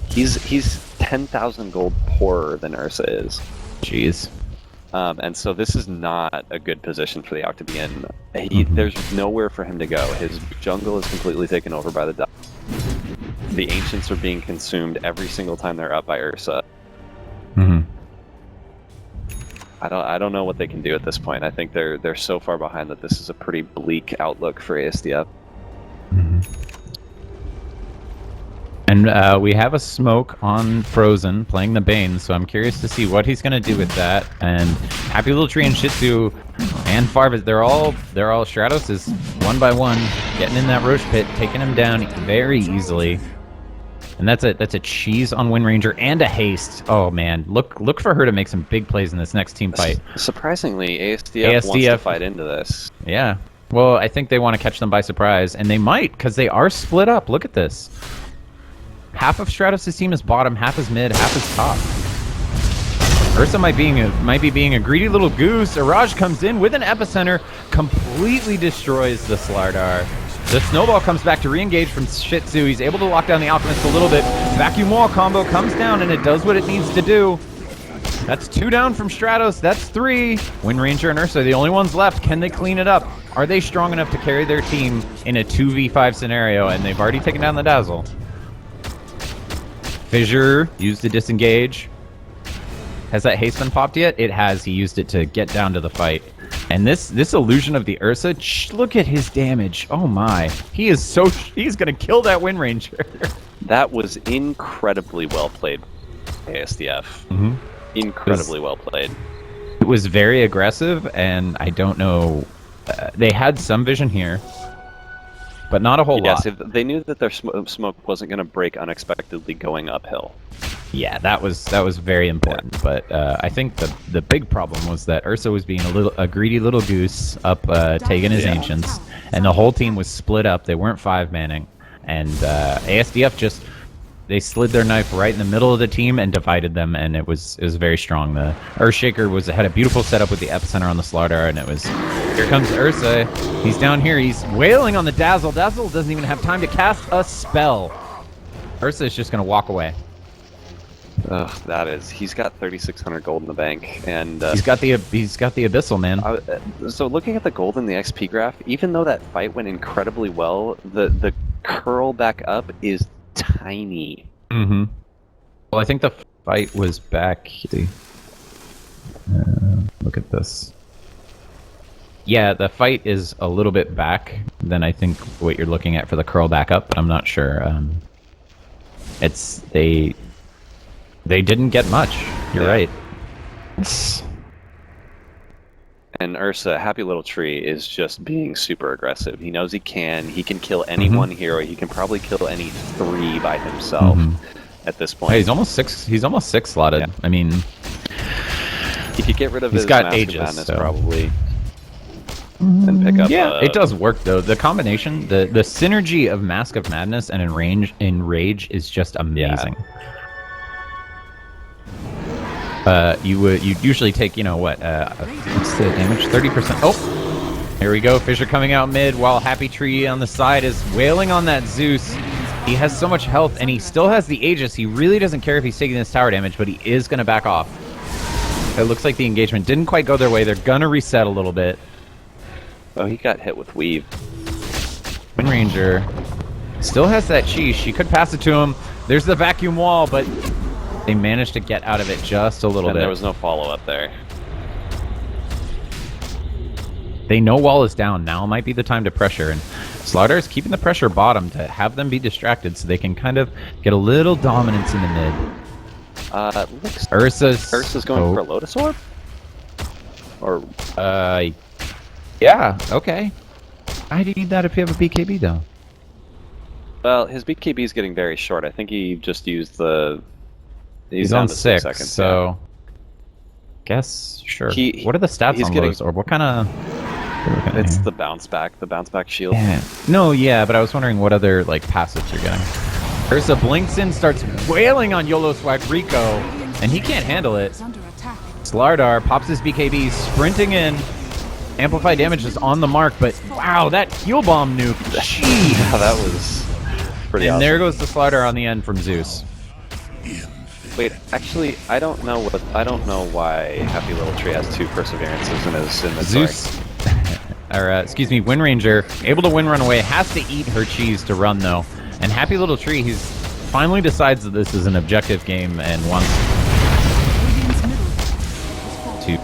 He's 10,000 gold poorer than Ursa is. Jeez. And so this is not a good position for the Alc to be in. There's nowhere for him to go. His jungle is completely taken over by the Dota. The Ancients are being consumed every single time they're up by Ursa. I don't know what they can do at this point. I think they're so far behind that this is a pretty bleak outlook for ASDF. And we have a smoke on Frozen playing the Bane, so I'm curious to see what he's gonna do with that. And Happy Little Tree and Shih Tzu and Farvis, they're all Stratos is one by one getting in that Roche pit, taking him down very easily. And that's a cheese on Wind Ranger and a haste. Oh man, look for her to make some big plays in this next team fight. Surprisingly, ASDF wants to fight into this. Yeah. Well, I think they want to catch them by surprise, and they might, because they are split up. Look at this. Half of Stratos' team is bottom, half is mid, half is top. Ursa might be being a greedy little goose. Iraj comes in with an epicenter, completely destroys the Slardar. The snowball comes back to re-engage from Shih Tzu. He's able to lock down the Alchemist a little bit. Vacuum wall combo comes down, and it does what it needs to do. That's 2 down from Stratos. That's 3. Wind Ranger and Ursa are the only ones left. Can they clean it up? Are they strong enough to carry their team in a 2v5 scenario? And they've already taken down the Dazzle. Fissure used to disengage. Has that haste been popped yet? It has. He used it to get down to the fight. And this illusion of the Ursa, look at his damage. Oh my. He's going to kill that Wind Ranger. That was incredibly well played, ASDF. Incredibly well played. It was very aggressive, and I don't know. They had some vision here, but not a whole lot. Yes, they knew that their smoke wasn't going to break unexpectedly going uphill. Yeah, that was very important. Yeah. But I think the big problem was that Ursa was being a greedy little goose up taking his Ancients, and the whole team was split up. They weren't 5-manning, and ASDF they slid their knife right in the middle of the team and divided them, and it was very strong. The Earthshaker had a beautiful setup with the epicenter on the Slardar, and it was, here comes Ursa. He's down here. He's wailing on the Dazzle. Dazzle doesn't even have time to cast a spell. Ursa is just going to walk away. Ugh, he's got 3,600 gold in the bank, and he's got the Abyssal, man. So looking at the gold in the XP graph, even though that fight went incredibly well, the curl back up is tiny. Well, I think the fight was back. Look at this. Yeah, the fight is a little bit back than I think what you're looking at for the curl back up, but I'm not sure. They didn't get much. You're right. And Ursa, Happy Little Tree, is just being super aggressive. He knows he can. He can kill any one hero. He can probably kill any 3 by himself at this point. Hey, he's almost 6 slotted. Yeah. I mean, he could get rid of his got Mask Aegis, of Madness so. Probably. And pick up. Yeah, it does work though. The combination, the synergy of Mask of Madness and Enrage is just amazing. Yeah. You'd usually take, what's the damage? 30%. Oh, here we go. Fissure coming out mid while Happy Tree on the side is wailing on that Zeus. He has so much health, and he still has the Aegis. He really doesn't care if he's taking this tower damage, but he is going to back off. It looks like the engagement didn't quite go their way. They're going to reset a little bit. Oh, he got hit with Weave. Wind Ranger still has that cheese. She could pass it to him. There's the vacuum wall, but they managed to get out of it just a little bit. There was no follow-up there. They know wall is down. Now might be the time to pressure. And Slardar is keeping the pressure bottom to have them be distracted so they can kind of get a little dominance in the mid. Looks Ursa's going for a Lotus Orb? Or... yeah, okay. Why do you need that if you have a BKB, though? Well, his BKB is getting very short. I think he just used the... He's down on to 6 seconds, so... Guess, sure. He- what are the stats he's on getting- Lotus Orb? What kind of... It's the bounce back shield. Yeah. No, yeah, but I was wondering what other, like, passives you're getting. Ursa blinks in, starts wailing on YOLO Swag Rico, and he can't handle it. Is under attack. Slardar pops his BKB, sprinting in. Amplified damage is on the mark, but wow, that heal bomb nuke. Jeez. Yeah, that was pretty And awesome. there goes the Slardar on the end from Zeus. Wait, actually, I don't know why Happy Little Tree has 2 perseverances in his Zeus, or excuse me, Wind Ranger, able to win run away, has to eat her cheese to run though. And Happy Little Tree, he's finally decides that this is an objective game and wants Radiant's middle to.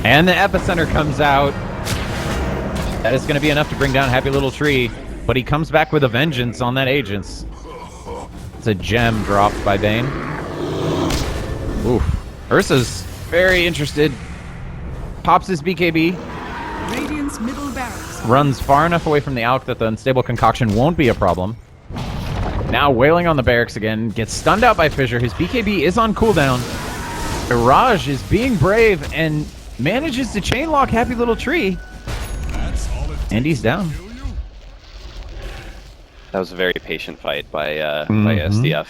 And the epicenter comes out. That is going to be enough to bring down Happy Little Tree, but he comes back with a vengeance on that Agents. It's a gem dropped by Bane. Oof. Ursa's very interested. Pops his BKB. Radiant's middle barracks. Runs far enough away from the Alk that the unstable concoction won't be a problem. Now wailing on the barracks again. Gets stunned out by Fissure. His BKB is on cooldown. Mirage is being brave and manages to chainlock Happy Little Tree. And he's down. That was a very patient fight by ASDF.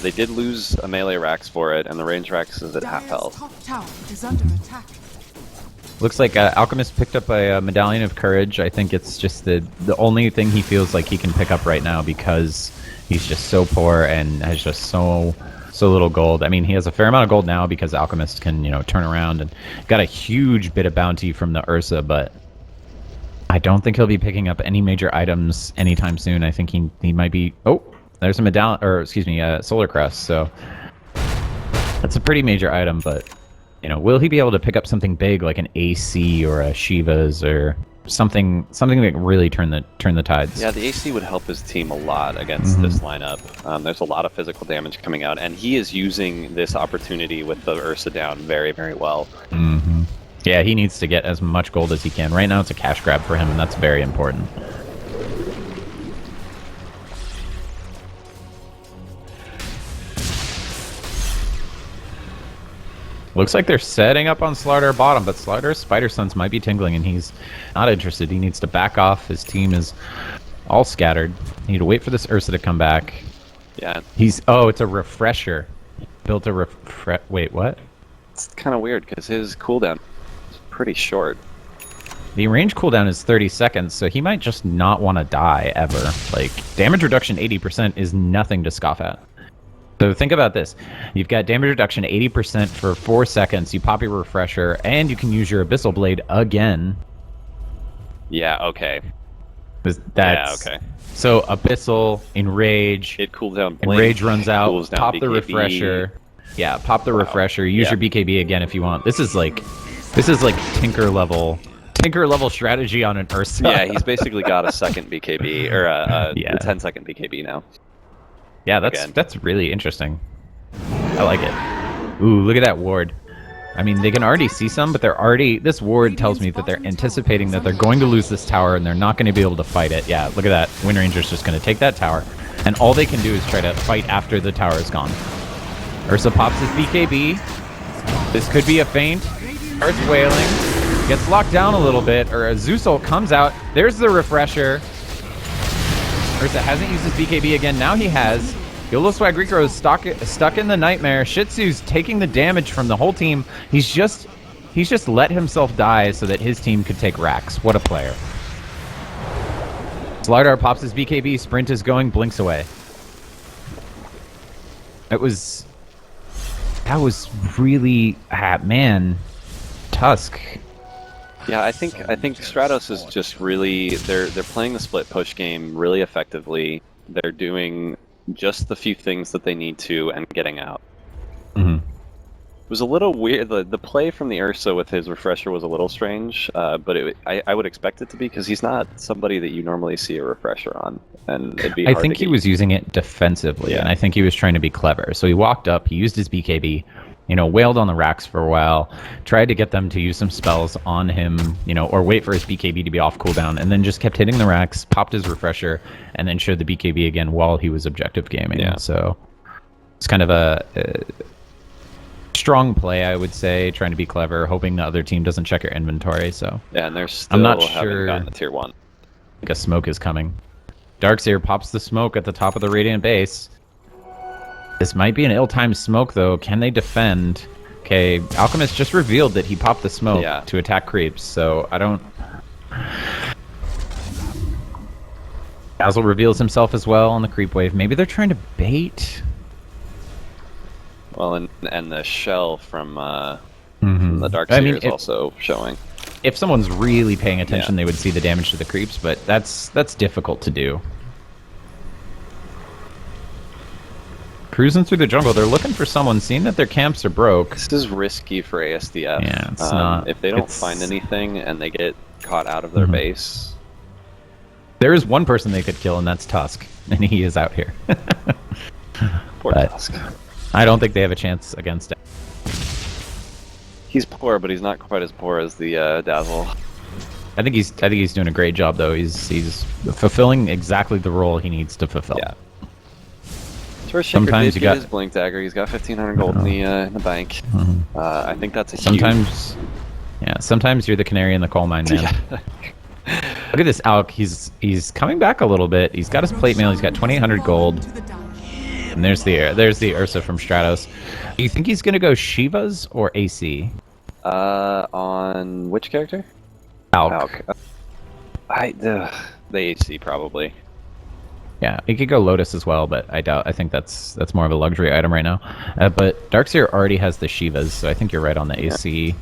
They did lose a melee Rax for it, and the range Rax is at half Dire's health. top tower is under attack. Looks like Alchemist picked up a Medallion of Courage. I think it's just the only thing he feels like he can pick up right now because he's just so poor and has just so little gold. I mean, he has a fair amount of gold now because Alchemist can, turn around and got a huge bit of bounty from the Ursa, but I don't think he'll be picking up any major items anytime soon. I think he might be... Oh, there's a medallion, or excuse me, Solar Crest, so that's a pretty major item, but... will he be able to pick up something big like an AC or a Shiva's or something that really turn the tides? Yeah, the AC would help his team a lot against this lineup. There's a lot of physical damage coming out, and he is using this opportunity with the Ursa down very, very well. Yeah, he needs to get as much gold as he can. Right now it's a cash grab for him, and that's very important. Looks like they're setting up on Slardar bottom, but Slardar's Spider Sense might be tingling, and he's not interested. He needs to back off. His team is all scattered. Need to wait for this Ursa to come back. Yeah, Oh, it's a refresher. Built a Wait, what? it's kind of weird because his cooldown is pretty short. The range cooldown is 30 seconds, so he might just not want to die ever. Like, damage reduction 80% is nothing to scoff at. So think about this. You've got damage reduction 80% for 4 seconds, you pop your refresher, and you can use your Abyssal Blade again. Yeah, okay. Yeah, okay. So Abyssal, Enrage, It cools down Blink, Enrage runs out, cools down pop the BKB. refresher. Yeah, pop the refresher, use your BKB again if you want. This is like Tinker level strategy on an Ursa. Yeah, he's basically got a second BKB, or a Yeah. 10-second BKB now. Yeah, that's really interesting. I like it. Ooh, look at that ward. I mean, they can already see some, but this ward tells me that they're anticipating that they're going to lose this tower and they're not going to be able to fight it. Yeah, look at that. Wind Ranger's just going to take that tower, and all they can do is try to fight after the tower is gone. Ursa pops his BKB. This could be a feint. Starts wailing. Gets locked down a little bit, or a Zeus ult comes out. There's the refresher. Ursa hasn't used his BKB again. Now he has. YOLO Swag Rico is stuck in the nightmare. Shih Tzu's taking the damage from the whole team. He's just let himself die so that his team could take racks. What a player. Slardar pops his BKB. Sprint is going. Blinks away. That was really... man. Tusk. Yeah, I think Stratos is just really they're playing the split push game really effectively. They're doing just the few things that they need to and getting out. was a little weird. The play from the Ursa with his refresher was a little strange, but I would expect it to be because he's not somebody that you normally see a refresher on, and it'd be I hard think to he get was using it defensively, Yeah. and I think he was trying to be clever. So he walked up, he used his BKB, wailed on the racks for a while, tried to get them to use some spells on him, or wait for his BKB to be off cooldown, and then just kept hitting the racks, popped his refresher, and then showed the BKB again while he was objective gaming. Yeah. So it's kind of a strong play, I would say, trying to be clever, hoping the other team doesn't check your inventory. So Yeah, and they're still I'm not haven't sure. gotten to tier 1. I think a smoke is coming. Darkseer pops the smoke at the top of the Radiant base. This might be an ill-timed smoke, though. Can they defend? Okay, Alchemist just revealed that he popped the smoke Yeah. to attack creeps, so I don't... Dazzle reveals himself as well on the creep wave. Maybe they're trying to bait? Well, and the shell from the Dark Seer is also showing. If someone's really paying attention, they would see the damage to the creeps, but that's difficult to do. Cruising through the jungle, they're looking for someone, seeing that their camps are broke. This is risky for ASDF. Yeah, it's not. If they don't find anything and they get caught out of their base... There is one person they could kill, and that's Tusk, and he is out here. Poor But Tusk. I don't think they have a chance against it. He's poor, but he's not quite as poor as the Dazzle. I think he's doing a great job, though. He's fulfilling exactly the role he needs to fulfill. Yeah. Sometimes Sometimes you you got his Blink Dagger. He's got 1,500 gold in the bank. I think that's a Sometimes, yeah. Sometimes you're the canary in the coal mine, man. Yeah. Look at this Alk. He's coming back a little bit. He's got his plate mail. He's got 2,800 gold. To the dungeon. And there's the Ursa from Stratos. Do you think he's gonna go Shivas or AC? On which character? Alk. The AC probably. Yeah, he could go Lotus as well, but I doubt. I think that's more of a luxury item right now. But Darkseer already has the Shivas, so I think you're right on the AC.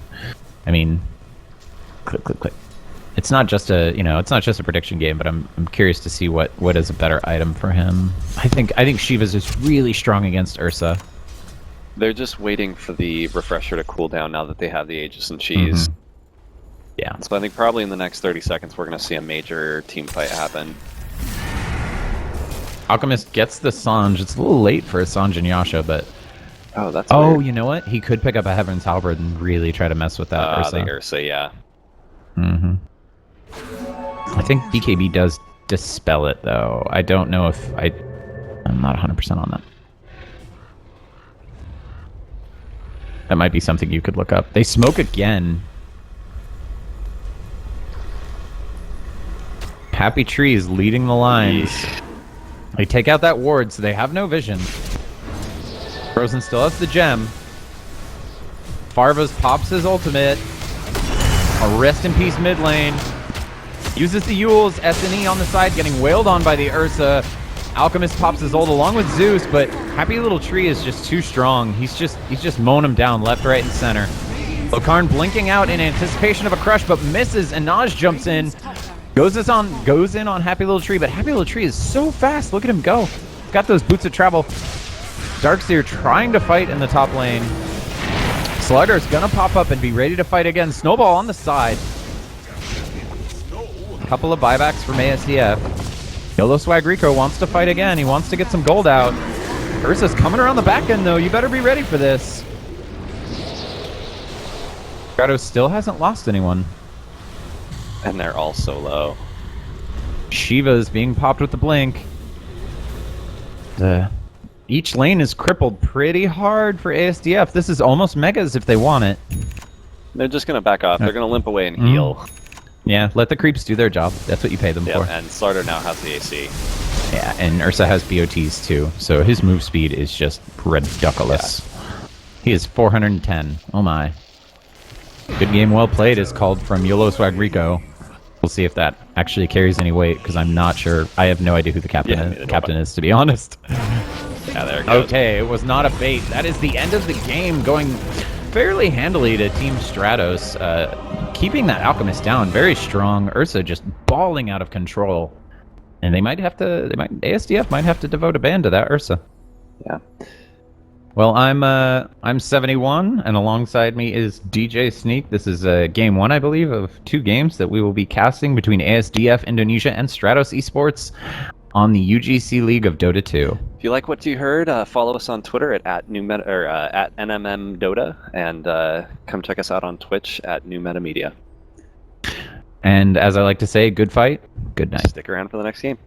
I mean, click. It's not just a prediction game, but I'm curious to see what is a better item for him. I think Shivas is really strong against Ursa. They're just waiting for the refresher to cool down now that they have the Aegis and Cheese. Yeah. So I think probably in the next 30 seconds we're going to see a major team fight happen. Alchemist gets the Sange. It's a little late for a Sange and Yasha, but... Oh, that's Oh, weird. you know what? He could pick up a Heaven's Halberd and really try to mess with that Ursa. The Ursa, yeah. I think BKB does dispel it, though. I don't know if I'm not 100% on that. That might be something you could look up. They smoke again. Happy Tree is leading the lines. They take out that ward, so they have no vision. Frozen still has the gem. Farvas pops his ultimate. A rest in peace mid lane. Uses the Yules, SNE on the side, getting wailed on by the Ursa. Alchemist pops his ult along with Zeus, but Happy Little Tree is just too strong. He's just mowing him down left, right, and center. Lokarn blinking out in anticipation of a crush, but misses, and Naj jumps in. Goes in on Happy Little Tree, but Happy Little Tree is so fast. Look at him go. Got those boots of travel. Darkseer trying to fight in the top lane. Slugger's gonna pop up and be ready to fight again. Snowball on the side. A couple of buybacks from ASDF. Yolo Swag Rico wants to fight again. He wants to get some gold out. Ursa's coming around the back end, though. You better be ready for this. Stratos still hasn't lost anyone. And they're all so low. Shiva's being popped with the blink. Each lane is crippled pretty hard for ASDF. This is almost megas if they want it. They're just going to back off. They're going to limp away and heal. Yeah, let the creeps do their job. That's what you pay them Yeah, for. and Slarter now has the AC. Yeah, and Ursa has BOTs too, so his move speed is just ridiculous. Yeah. He is 410. Oh my. Good game well played is called from Yolo Swag Rico. We'll see if that actually carries any weight, because I'm not sure. I have no idea who the captain is, to be honest. Yeah, there it goes. Okay, it was not a bait. That is the end of the game, going fairly handily to Team Stratos. Keeping that Alchemist down, very strong. Ursa just balling out of control. And ASDF might have to devote a ban to that Ursa. Yeah. Well, I'm 71, and alongside me is DJ Sneak. This is game one, I believe, of 2 games that we will be casting between ASDF Indonesia and Stratos eSports on the UGC League of Dota 2. If you like what you heard, follow us on Twitter at NMM Dota, and come check us out on Twitch at New Meta Media. And as I like to say, good fight, good night. Stick around for the next game.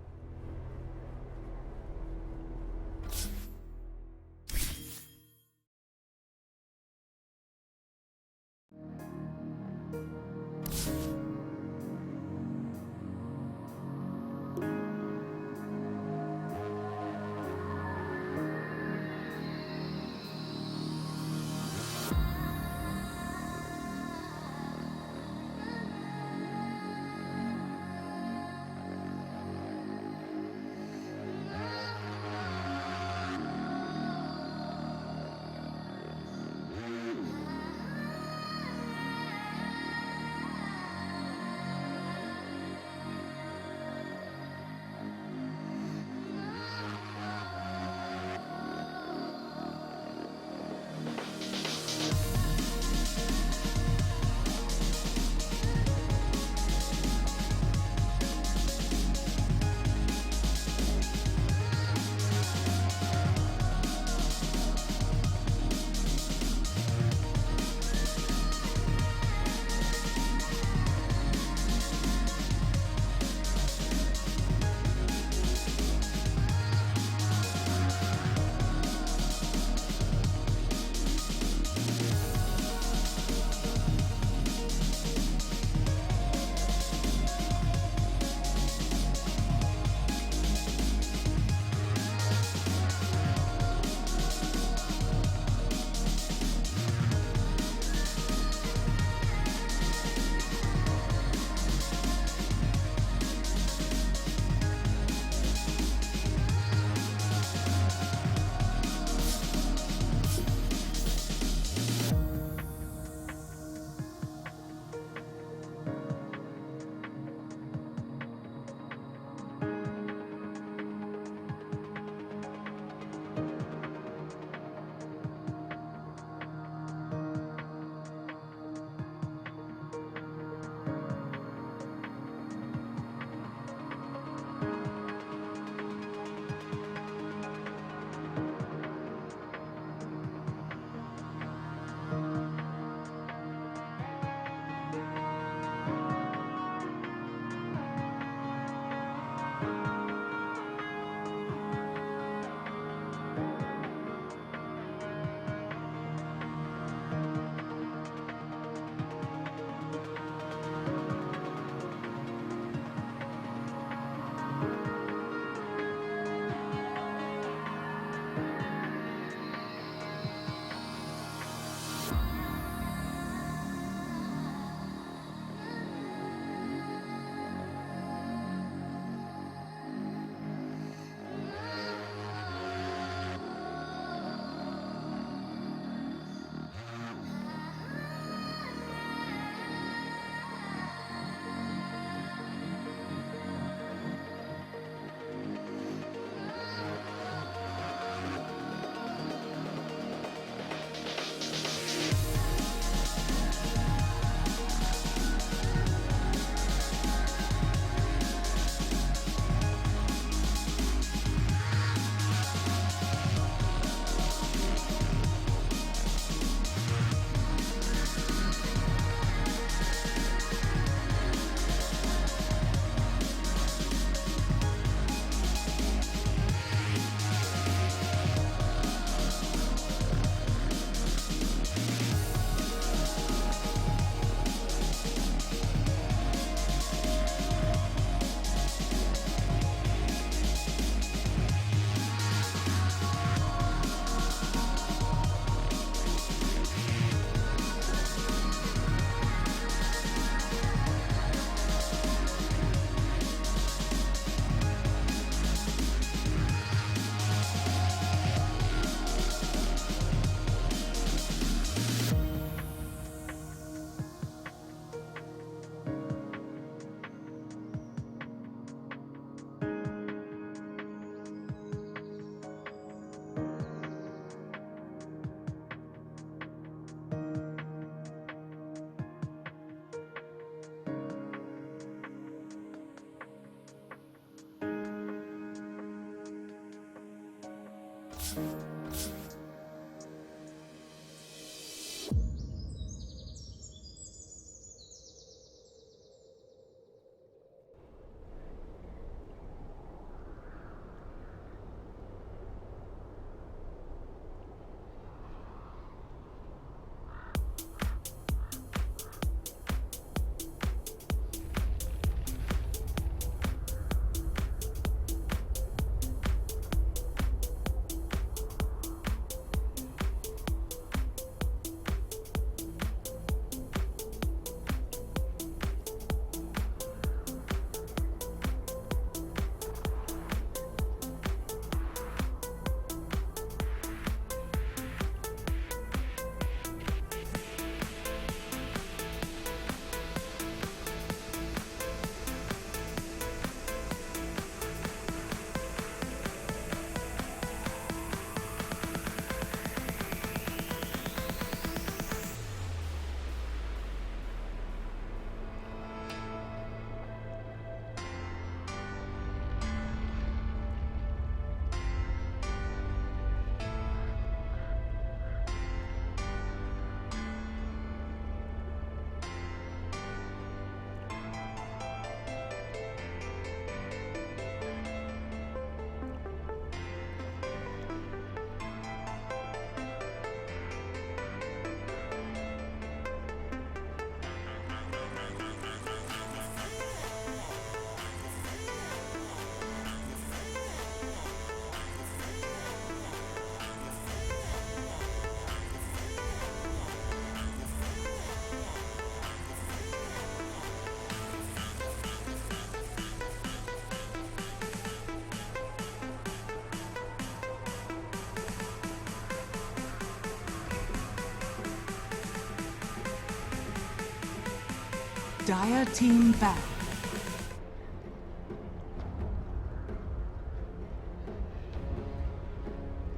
Dire team ban.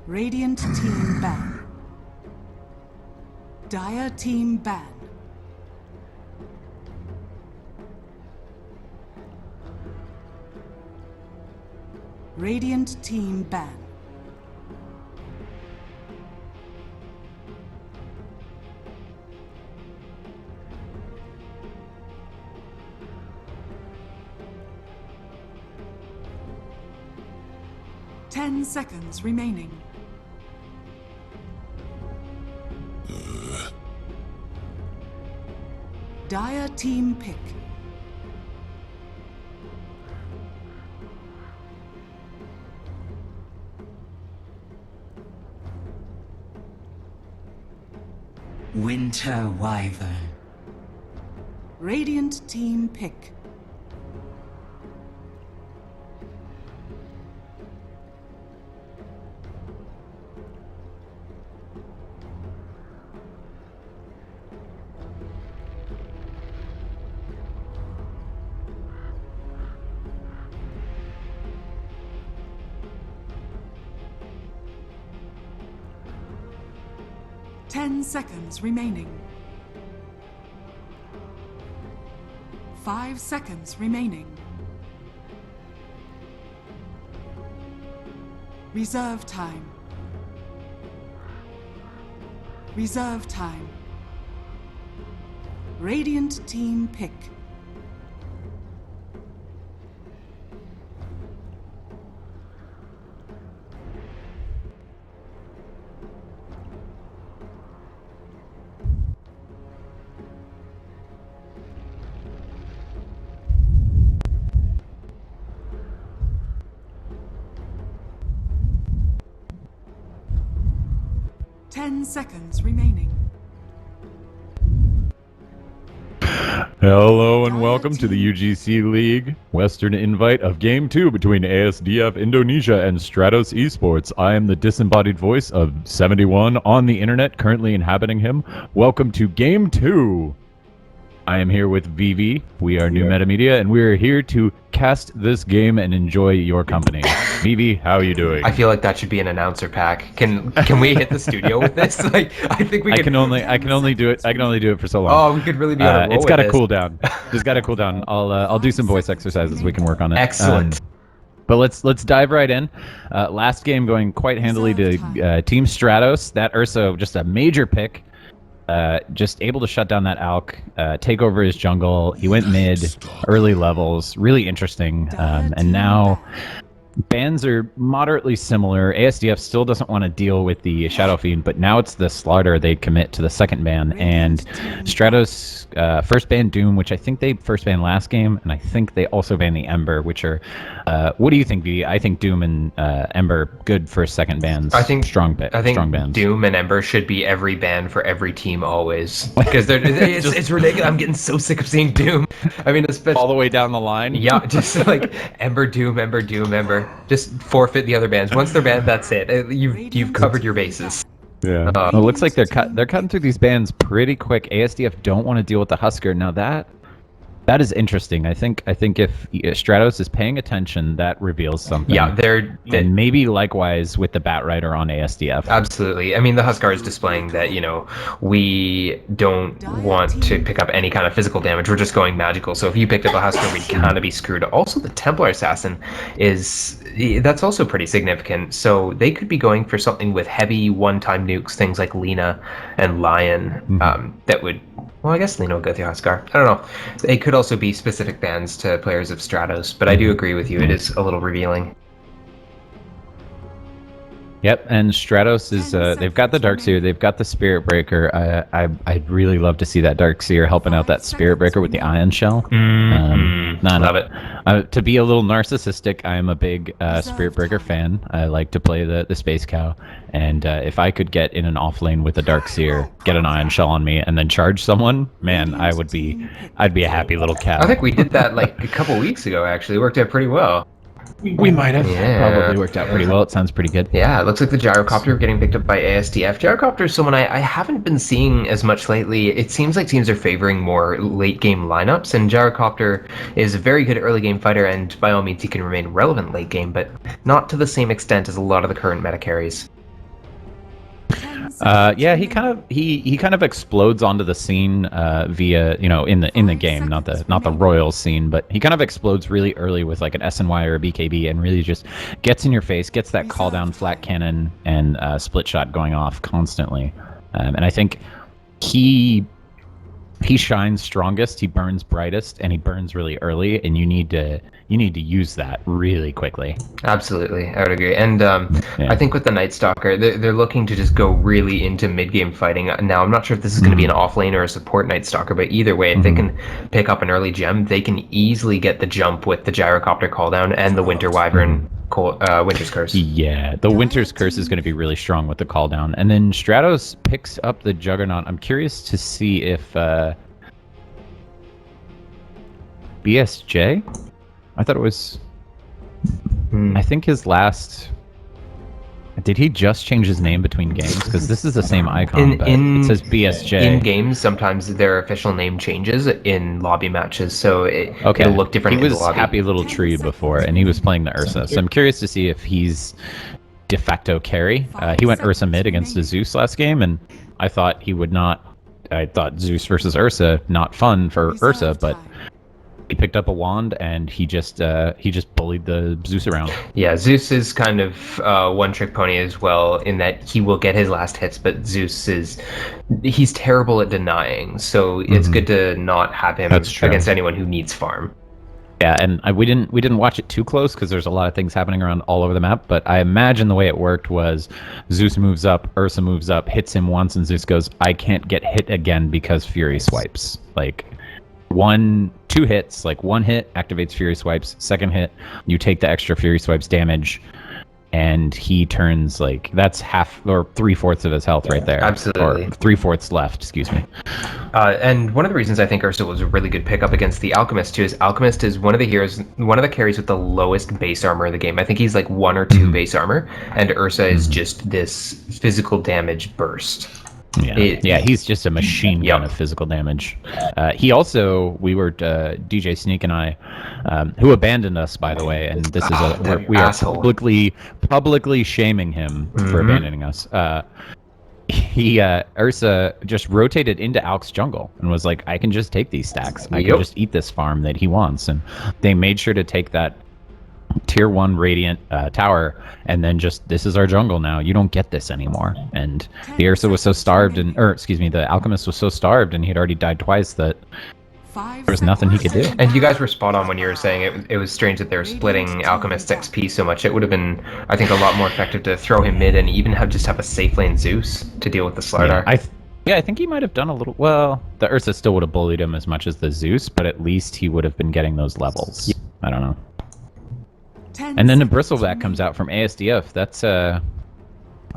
Radiant team ban. Dire team ban. Radiant team ban. Ten seconds remaining. Dire team pick. Winter Wyvern. Radiant team pick. Ten seconds remaining. 5 seconds remaining. Reserve time. Reserve time. Radiant team pick. Ten seconds remaining. Hello and welcome to the UGC League Western Invite of Game 2 between ASDF Indonesia and Stratos eSports. I am the disembodied voice of 71 on the internet, currently inhabiting him. Welcome to Game 2. I am here with Vivi. We are New Meta Media, and we are here to cast this game and enjoy your company. Vivi, how are you doing? I feel like that should be an announcer pack. Can we hit the studio with this? Like, I think we I can only do it for so long. Oh, we could really be on a roll It's got to with cool down. It's got to cool down. I'll do some voice exercises. We can work on it. Excellent. But let's dive right in. Last game going quite handily to Team Stratos. That Urso, just a major pick. Just able to shut down that Alk, take over his jungle. He went mid, early levels, really interesting. And now bans are moderately similar. ASDF still doesn't want to deal with the Shadow Fiend, but now it's the Slaughter they commit to the second ban. And Stratos first banned Doom, which I think they first banned last game, and I think they also banned the Ember, which are... what do you think, V? I think Doom and Ember good for second bans. I think strong bans. Doom and Ember should be every ban for every team always, because it's ridiculous. I'm getting so sick of seeing Doom. I mean, especially all the way down the line. Yeah, just like Ember, Doom, Ember, Doom, Ember. Just forfeit the other bans. Once they're banned, that's it. You've covered your bases. Yeah. It looks like they're cutting through these bans pretty quick. ASDF don't want to deal with the Husker. Now that is interesting. I think if Stratos is paying attention, that reveals something. Yeah, and maybe likewise with the Bat Rider on ASDF. Absolutely. I mean, the Huskar is displaying that, we don't want to pick up any kind of physical damage. We're just going magical. So if you picked up a Huskar, we'd kind of be screwed. Also, the Templar Assassin that's also pretty significant. So they could be going for something with heavy one-time nukes, things like Lina and Lion, that would... Well, I guess Lina will go through Huskar. I don't know. It could also be specific bans to players of Stratos, but I do agree with you. It is a little revealing. Yep, and Stratos is they've got the Darkseer, they've got the Spirit Breaker. I'd really love to see that Darkseer helping out that Spirit Breaker with the Ion Shell. Love it. To be a little narcissistic, I'm a big Spirit Breaker fan. I like to play the Space Cow, and if I could get in an off lane with a Darkseer, get an Ion Shell on me, and then charge someone, man, I'd be a happy little cow. I think we did that like a couple weeks ago. Actually, it worked out pretty well. We might have. Yeah. Probably worked out pretty well. It sounds pretty good. Yeah, it looks like the gyrocopter getting picked up by ASDF. Gyrocopter is someone I haven't been seeing as much lately. It seems like teams are favoring more late game lineups, and gyrocopter is a very good early game fighter, and by all means he can remain relevant late game, but not to the same extent as a lot of the current meta carries. Yeah, he kind of explodes onto the scene via in the game, not the royal scene, but he kind of explodes really early with like an SNY or a BKB and really just gets in your face, gets that call down flat cannon and split shot going off constantly, and I think he shines strongest, he burns brightest, and he burns really early, and you need to use that really quickly. Absolutely, I would agree. And I think with the Night Stalker, they're looking to just go really into mid-game fighting. Now, I'm not sure if this is going to be an offlane or a support Night Stalker, but either way, if they can pick up an early gem, they can easily get the jump with the Gyrocopter cooldown and the Winter Wyvern Winter's Curse. Yeah, the Winter's Curse is going to be really strong with the call down. And then Stratos picks up the Juggernaut. I'm curious to see if BSJ? I thought it was... I think his last... Did he just change his name between games? Because this is the same icon, but it says BSJ. In games, sometimes their official name changes in lobby matches, so it'll look different in the lobby. He was Happy Little Tree before, and he was playing the Ursa. So I'm curious to see if he's de facto carry. He went Ursa mid against the Zeus last game, and I thought he would not... I thought Zeus versus Ursa, not fun for Ursa, but... He picked up a wand and he just bullied the Zeus around. Yeah, Zeus is kind of one-trick pony as well in that he will get his last hits, but he's terrible at denying. So it's good to not have him against anyone who needs farm. Yeah, and we didn't watch it too close because there's a lot of things happening around all over the map. But I imagine the way it worked was Zeus moves up, Ursa moves up, hits him once, and Zeus goes, "I can't get hit again because Fury swipes." Like. Two hits, like one hit activates Fury Swipes, second hit, you take the extra Fury Swipes damage, and he turns like, that's half or 3/4 of his health right there. Absolutely. Or 3/4 left, excuse me. And one of the reasons I think Ursa was a really good pickup against the Alchemist too is Alchemist is one of the carries with the lowest base armor in the game. I think he's like 1 or 2 base armor, and Ursa is just this physical damage burst. Yeah, he's just a machine gun of physical damage. He also, we were DJ Sneak and I, who abandoned us, by the way, and this is we are publicly shaming him for abandoning us. Ursa just rotated into Alk's jungle and was like, I can just take these stacks. I can just eat this farm that he wants, and they made sure to take that tier 1 Radiant tower, and then just, this is our jungle now, you don't get this anymore. And the Ursa was so starved, the Alchemist was so starved, and he'd already died twice, that there was nothing he could do. And you guys were spot on when you were saying it was strange that they were splitting Alchemist's XP so much. It would have been, I think, a lot more effective to throw him mid and even have a safe lane Zeus to deal with the Slardar. I think he might have done a little... Well, the Ursa still would have bullied him as much as the Zeus, but at least he would have been getting those levels. I don't know. And then the Bristleback comes out from ASDF. That's I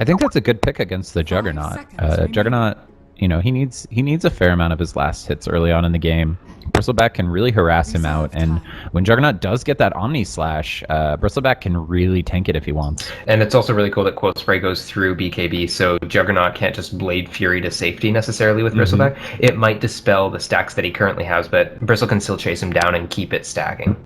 think that's a good pick against the Juggernaut. Juggernaut, he needs a fair amount of his last hits early on in the game. Bristleback can really harass him out, and when Juggernaut does get that Omni Slash, Bristleback can really tank it if he wants. And it's also really cool that Quote Spray goes through BKB, so Juggernaut can't just Blade Fury to safety necessarily with Bristleback. It might dispel the stacks that he currently has, but Bristle can still chase him down and keep it stacking.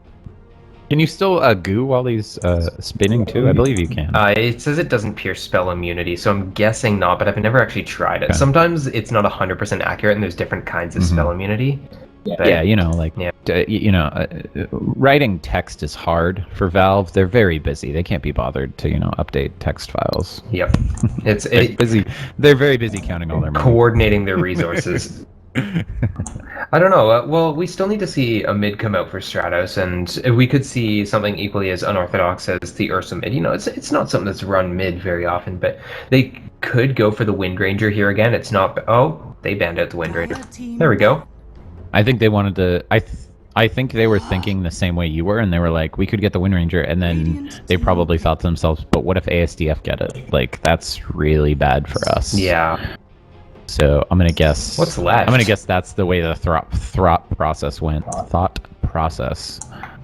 Can you still goo while he's spinning too? I believe you can. It says it doesn't pierce spell immunity, so I'm guessing not, but I've never actually tried it. Okay. Sometimes it's not 100% accurate, and there's different kinds of spell immunity. But, writing text is hard for Valve. They're very busy. They can't be bothered to, update text files. Yep. They're busy. They're very busy counting all their money. Coordinating their resources. I don't know. Well, we still need to see a mid come out for Stratos, and we could see something equally as unorthodox as the Ursa mid. It's not something that's run mid very often, but they could go for the Wind Ranger here again. It's not... Oh, they banned out the Wind Ranger. There we go. I think they wanted to... I think they were thinking the same way you were, and they were like, we could get the Wind Ranger, and then they probably thought to themselves, but what if ASDF get it? Like, that's really bad for us. Yeah. So I'm gonna guess. What's left? I'm gonna guess that's the way the thought process went.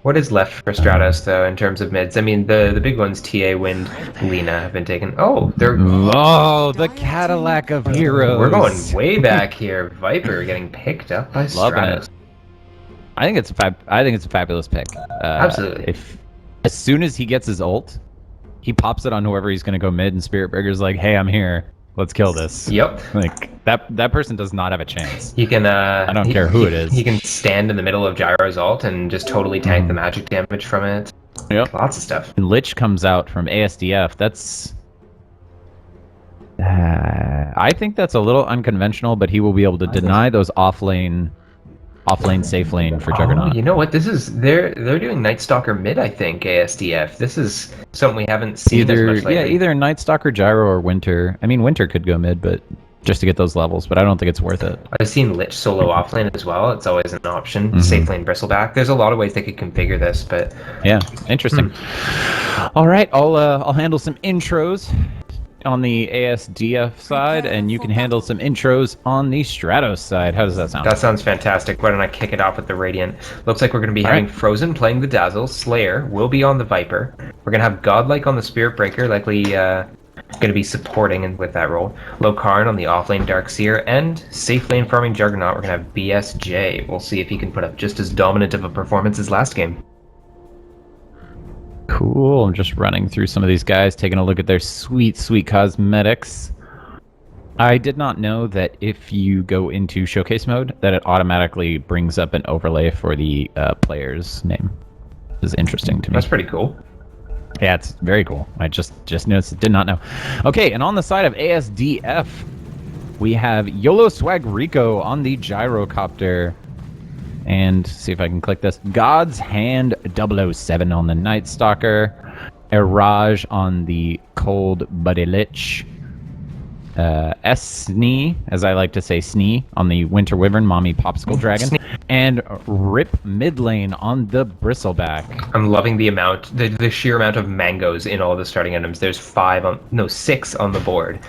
What is left for Stratos, though, in terms of mids? I mean, the big ones, TA, Wind, Lena, have been taken. Oh, they're... Oh, the Cadillac of heroes. We're going way back here. Viper getting picked up by Loving Stratos. it. I think it's a fabulous pick. Absolutely. As soon as he gets his ult, he pops it on whoever he's going to go mid, and Spirit Breaker's like, "Hey, I'm here. Let's kill this." Yep. Like that person does not have a chance. He can. I don't care who it is. He can stand in the middle of Gyro's ult and just totally tank the magic damage from it. Yep. Lots of stuff. And Lich comes out from ASDF. That's. I think that's a little unconventional, but he will be able to deny those off lane safe lane for Juggernaut. Oh, you know what? This is they're doing Night Stalker mid. I think ASDF. This is something we haven't seen as much lately. Either Night Stalker, Gyro, or Winter. I mean, Winter could go mid, but just to get those levels. But I don't think it's worth it. I've seen Lich solo offlane as well. It's always an option. Safe lane Bristleback. There's a lot of ways they could configure this, but yeah, interesting. All right, I'll handle some intros on the ASDF side, and you can handle some intros on the Stratos side. How does that sound? That sounds fantastic. Why don't I kick it off with the Radiant? Looks like we're going to be having Frozen playing the Dazzle. Slayer will be on the Viper. We're going to have Godlike on the Spirit Breaker, likely going to be supporting and with that role. Lokarn on the offlane Darkseer, and safe lane farming Juggernaut. We're going to have BSJ. We'll see if he can put up just as dominant of a performance as last game. Cool. I'm just running through some of these guys, taking a look at their sweet, sweet cosmetics. I did not know that if you go into showcase mode, that it automatically brings up an overlay for the player's name. This is interesting to me. That's pretty cool. Yeah, it's very cool. I just noticed, did not know. Okay, and on the side of ASDF, we have YOLO Swag Rico on the Gyrocopter. And see if I can click this. God's Hand 007 on the Night Stalker. Eraj on the Cold Buddy Lich. Snee, as I like to say, Snee on the Winter Wyvern, Mommy Popsicle Dragon. And Rip mid lane on the Bristleback. I'm loving the sheer amount of mangoes in all the starting items. There's 6 on the board.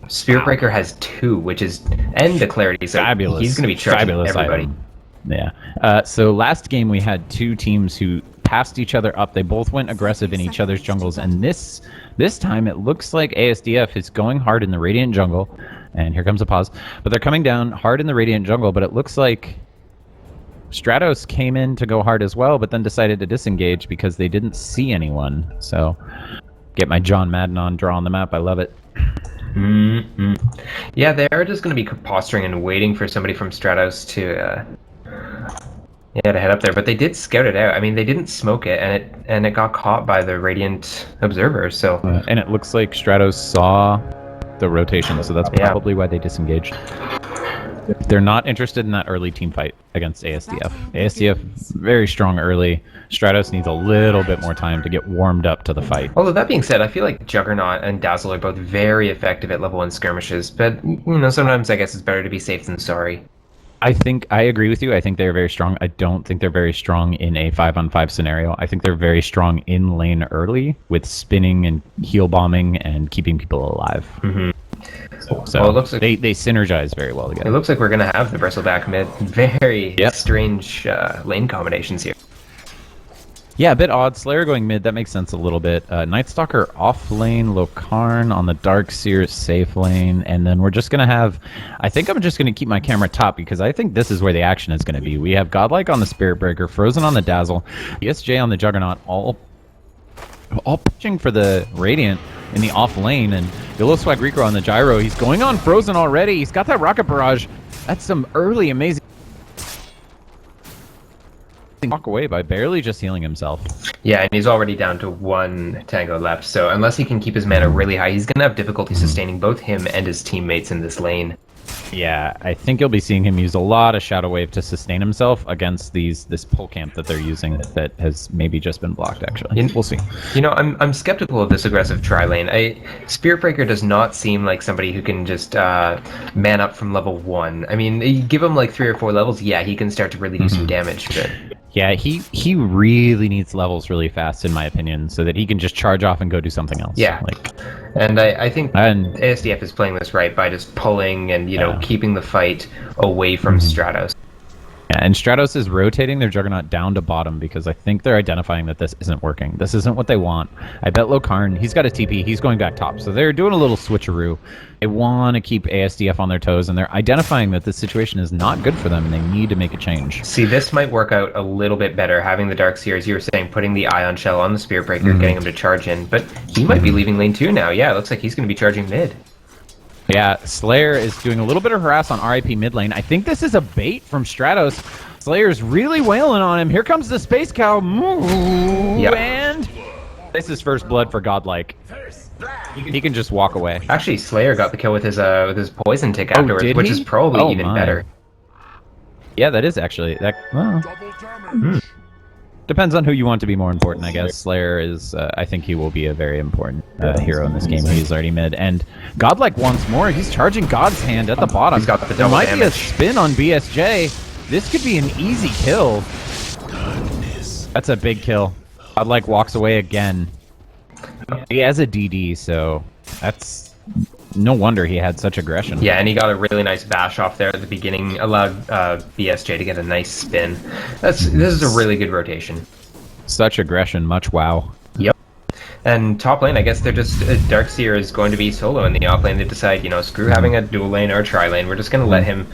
Spirit Breaker has 2, which is, and the Clarity, so fabulous. He's going to be charging everybody. Item. Yeah. So last game we had 2 teams who passed each other up. They both went aggressive in each other's jungles, and this time it looks like ASDF is going hard in the Radiant jungle. And here comes a pause. But they're coming down hard in the Radiant jungle, but it looks like Stratos came in to go hard as well, but then decided to disengage because they didn't see anyone. So get my John Madden on, draw on the map. I love it. Yeah, they're just going to be posturing and waiting for somebody from Stratos to head up there. But they did scout it out. I mean, they didn't smoke it, and it got caught by the Radiant observers. So and it looks like Stratos saw the rotation, so that's probably why they disengaged. They're not interested in that early team fight against ASDF. ASDF very strong early. Stratos needs a little bit more time to get warmed up to the fight. Although that being said, I feel like Juggernaut and Dazzle are both very effective at level 1 skirmishes, but sometimes I guess it's better to be safe than sorry. I agree with you. I think they're very strong. I don't think they're very strong in a 5-on-5 scenario. I think they're very strong in lane early with spinning and heal bombing and keeping people alive. So it looks like they synergize very well together. It looks like we're going to have the Bristleback mid. Very strange lane combinations here. Yeah, a bit odd. Slayer going mid, that makes sense a little bit. Night Stalker off lane, Lokarn on the Darkseer safe lane, and then we're just going to have... I think I'm just going to keep my camera top because I think this is where the action is going to be. We have Godlike on the Spirit Breaker, Frozen on the Dazzle, ESJ on the Juggernaut, all pushing for the Radiant in the off lane, and YOLO Swag Rico on the Gyro. He's going on Frozen already. He's got that Rocket Barrage. That's some early amazing... walk away by barely just healing himself. Yeah, and he's already down to 1 tango left, so unless he can keep his mana really high, he's going to have difficulty sustaining both him and his teammates in this lane. Yeah, I think you'll be seeing him use a lot of Shadow Wave to sustain himself against this pull camp that they're using that has maybe just been blocked, actually. We'll see. I'm skeptical of this aggressive tri-lane. Spirit Breaker does not seem like somebody who can just man up from level 1. I mean, you give him like 3 or 4 levels, yeah, he can start to really do some damage, but... Yeah, he really needs levels really fast, in my opinion, so that he can just charge off and go do something else. Yeah, and I think ASDF is playing this right by just pulling and keeping the fight away from Stratos. Yeah, and Stratos is rotating their Juggernaut down to bottom because I think they're identifying that this isn't working. This isn't what they want. I bet Lokarn, he's got a TP, he's going back top. So they're doing a little switcheroo. They want to keep ASDF on their toes, and they're identifying that this situation is not good for them, and they need to make a change. See, this might work out a little bit better, having the Darkseer, as you were saying, putting the Ion Shell on the Spirit Breaker, getting him to charge in. But he might be leaving lane 2 now. Yeah, it looks like he's going to be charging mid. Yeah, Slayer is doing a little bit of harass on RIP mid lane. I think this is a bait from Stratos. Slayer's really wailing on him. Here comes the Space Cow. Yep. And this is first blood for Godlike. He can just walk away. Actually, Slayer got the kill with his poison tick afterwards, did which he? is probably Oh even my. better. Yeah, that is actually that. Well, depends on who you want to be more important, I guess. Slayer is. I think he will be a very important hero in this game. He's already mid, and Godlike wants more. He's charging God's Hand at the bottom. He's got the there double might be a damage. spin on BSJ. This could be an easy kill. That's a big kill. Godlike walks away again. He has a DD, so that's no wonder he had such aggression. Yeah, and he got a really nice bash off there at the beginning, allowed BSJ to get a nice spin. This is a really good rotation. Such aggression, much wow. Yep. And top lane, I guess they're just Darkseer is going to be solo in the off lane. They decide, screw having a dual lane or a tri lane. We're just going to let him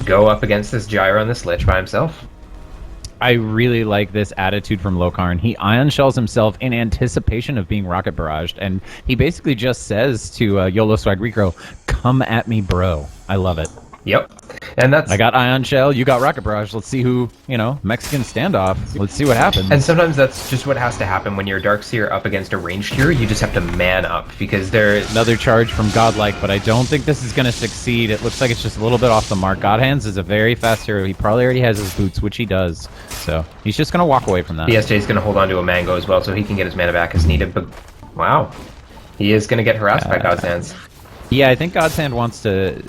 go up against this Gyro and this Lich by himself. I really like this attitude from Lokarn. He ion shells himself in anticipation of being rocket barraged, and he basically just says to YOLO Swag Rico, "Come at me, bro." I love it. Yep. And that's... I got ion shell, you got rocket barrage. Let's see who, Mexican standoff. Let's see what happens. And sometimes that's just what has to happen when you're Darkseer up against a ranged hero. You just have to man up because there's another charge from Godlike, but I don't think this is going to succeed. It looks like it's just a little bit off the mark. Godhands is a very fast hero. He probably already has his boots, which he does. So he's just going to walk away from that. BSJ is going to hold on to a mango as well, so he can get his mana back as needed. But wow, he is going to get harassed by God's Hands. Yeah, I think God's Hand wants to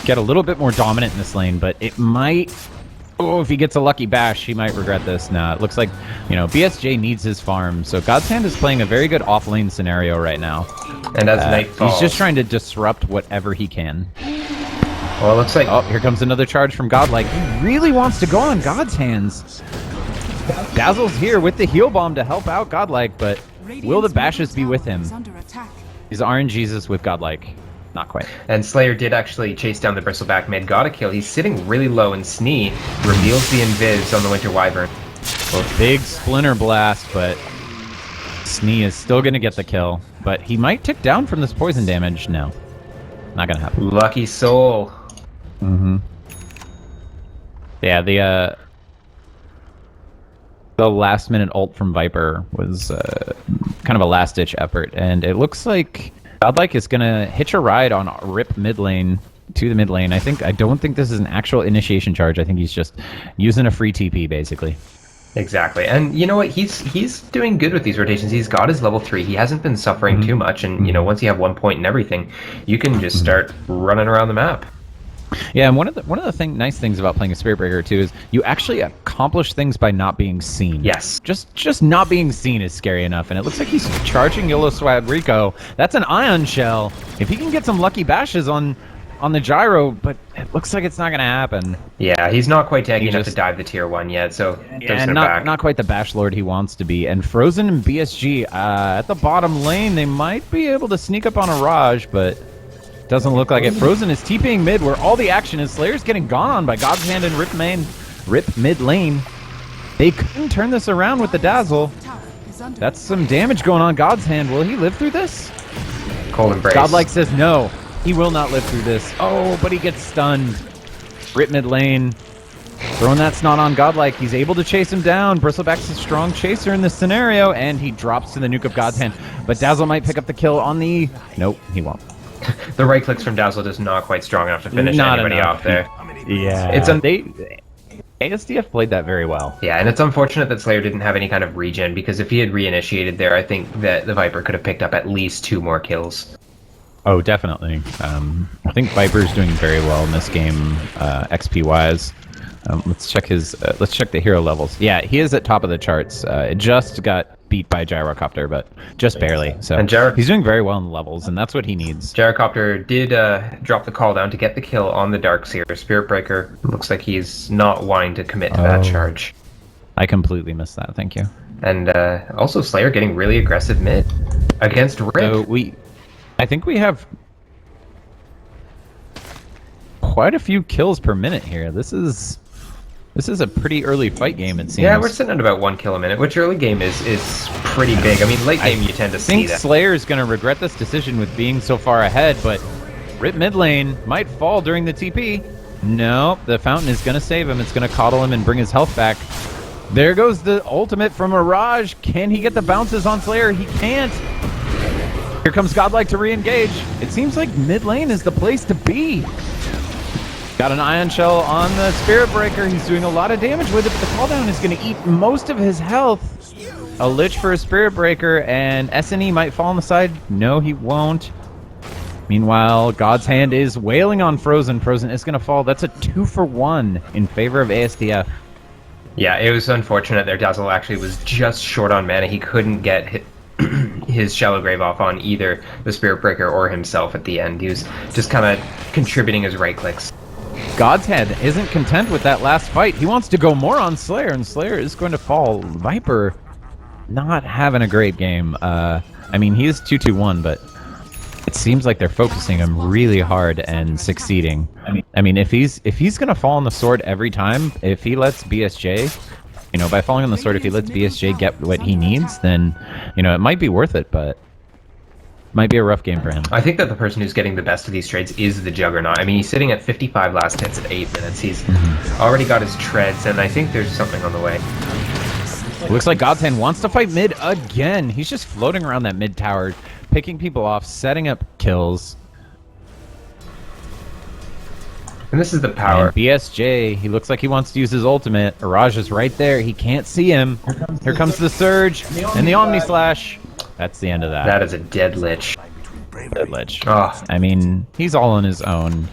get a little bit more dominant in this lane, but it might... Oh, if he gets a lucky bash, he might regret this. Nah, it looks like, BSJ needs his farm, so God's Hand is playing a very good off-lane scenario right now. And as night falls... He's just trying to disrupt whatever he can. Well, it looks like... Oh, here comes another charge from Godlike. He really wants to go on God's Hands. Dazzle's here with the heal bomb to help out Godlike, but will the bashes be with him? He's RNGesus with Godlike. Not quite. And Slayer did actually chase down the Bristleback mid, got a kill. He's sitting really low, and Snee reveals the invis on the Winter Wyvern. Well, big Splinter Blast, but Snee is still going to get the kill. But he might tick down from this poison damage. No. Not going to happen. Lucky soul. Mm-hmm. Yeah, the last-minute ult from Viper was kind of a last-ditch effort, and it looks like Godlike is going to hitch a ride on Rip mid lane to the mid lane. I don't think this is an actual initiation charge. I think he's just using a free TP, basically. Exactly. And you know what? He's doing good with these rotations. He's got his level 3. He hasn't been suffering too much. And, once you have 1 point and everything, you can just start running around the map. Yeah, and one of the nice things about playing a Spirit Breaker too is you actually accomplish things by not being seen. Yes. Just not being seen is scary enough, and it looks like he's charging YOLO Swag Rico. That's an Ion Shell. If he can get some lucky bashes on the gyro, but it looks like it's not going to happen. Yeah, he's not quite tanky enough to dive the tier 1 yet, so yeah, not quite the bash lord he wants to be. And Frozen and BSG at the bottom lane, they might be able to sneak up on a Raj, but doesn't look like it. Frozen is TPing mid where all the action is. Slayer's getting gone on by God's Hand and Rip mid lane. They couldn't turn this around with the Dazzle. That's some damage going on God's Hand. Will he live through this? Cold Embrace. Godlike says no. He will not live through this. Oh, but he gets stunned. Rip mid lane. Throwing that snot on Godlike. He's able to chase him down. Bristleback's a strong chaser in this scenario, and he drops to the nuke of God's Hand. But Dazzle might pick up the kill on the... Nope, he won't. The right clicks from Dazzle is not quite strong enough to finish anybody off there. Yeah. ASDF played that very well. Yeah, and it's unfortunate that Slayer didn't have any kind of regen, because if he had reinitiated there, I think that the Viper could have picked up at least 2 more kills. Oh, definitely. I think Viper's doing very well in this game, XP-wise. Let's check the hero levels. Yeah, he is at top of the charts. It just got beat by Gyrocopter, but just barely. So And he's doing very well in the levels, and that's what he needs. Gyrocopter did drop the call down to get the kill on the Darkseer. Spirit Breaker looks like he's not wanting to commit to that charge. I completely missed that. Thank you. And also Slayer getting really aggressive mid against Rick. So I think we have quite a few kills per minute here. This is a pretty early fight game, it seems. Yeah, we're sitting at about 1 kill a minute, which early game is pretty big. I mean, late game you tend to see I think that. Slayer's going to regret this decision with being so far ahead, but Rip mid lane might fall during the TP. No, the fountain is going to save him. It's going to coddle him and bring his health back. There goes the ultimate from Mirage. Can he get the bounces on Slayer? He can't. Here comes Godlike to re-engage. It seems like mid lane is the place to be. Got an Ion Shell on the Spirit Breaker. He's doing a lot of damage with it, but the cooldown is going to eat most of his health. A Lich for a Spirit Breaker, and SNE might fall on the side. No, he won't. Meanwhile, God's Hand is wailing on Frozen. Frozen is going to fall. That's a 2-for-1 in favor of ASDF. Yeah, it was unfortunate there. Dazzle actually was just short on mana. He couldn't get his Shallow Grave off on either the Spirit Breaker or himself at the end. He was just kind of contributing his right clicks. God's Head isn't content with that last fight. He wants to go more on Slayer, and Slayer is going to fall. Viper not having a great game. I mean, he is 2-2-1, but it seems like they're focusing him really hard and succeeding. I mean, if he's going to fall on the sword every time, if he lets BSJ, you know, by falling on the sword, if he lets BSJ get what he needs, then, you know, it might be worth it, but might be a rough game for him. I think that the person who's getting the best of these trades is the Juggernaut. I mean, he's sitting at 55 last hits at 8 minutes. He's already got his treads, and I think there's something on the way. Looks like God's Hand wants to fight mid again. He's just floating around that mid tower, picking people off, setting up kills. And this is the power. And BSJ, he looks like he wants to use his ultimate. Araj is right there. He can't see him. Here comes the Surge and the Omni Slash. That's the end of that. That is a dead Lich. Dead Lich. Oh. I mean, he's all on his own.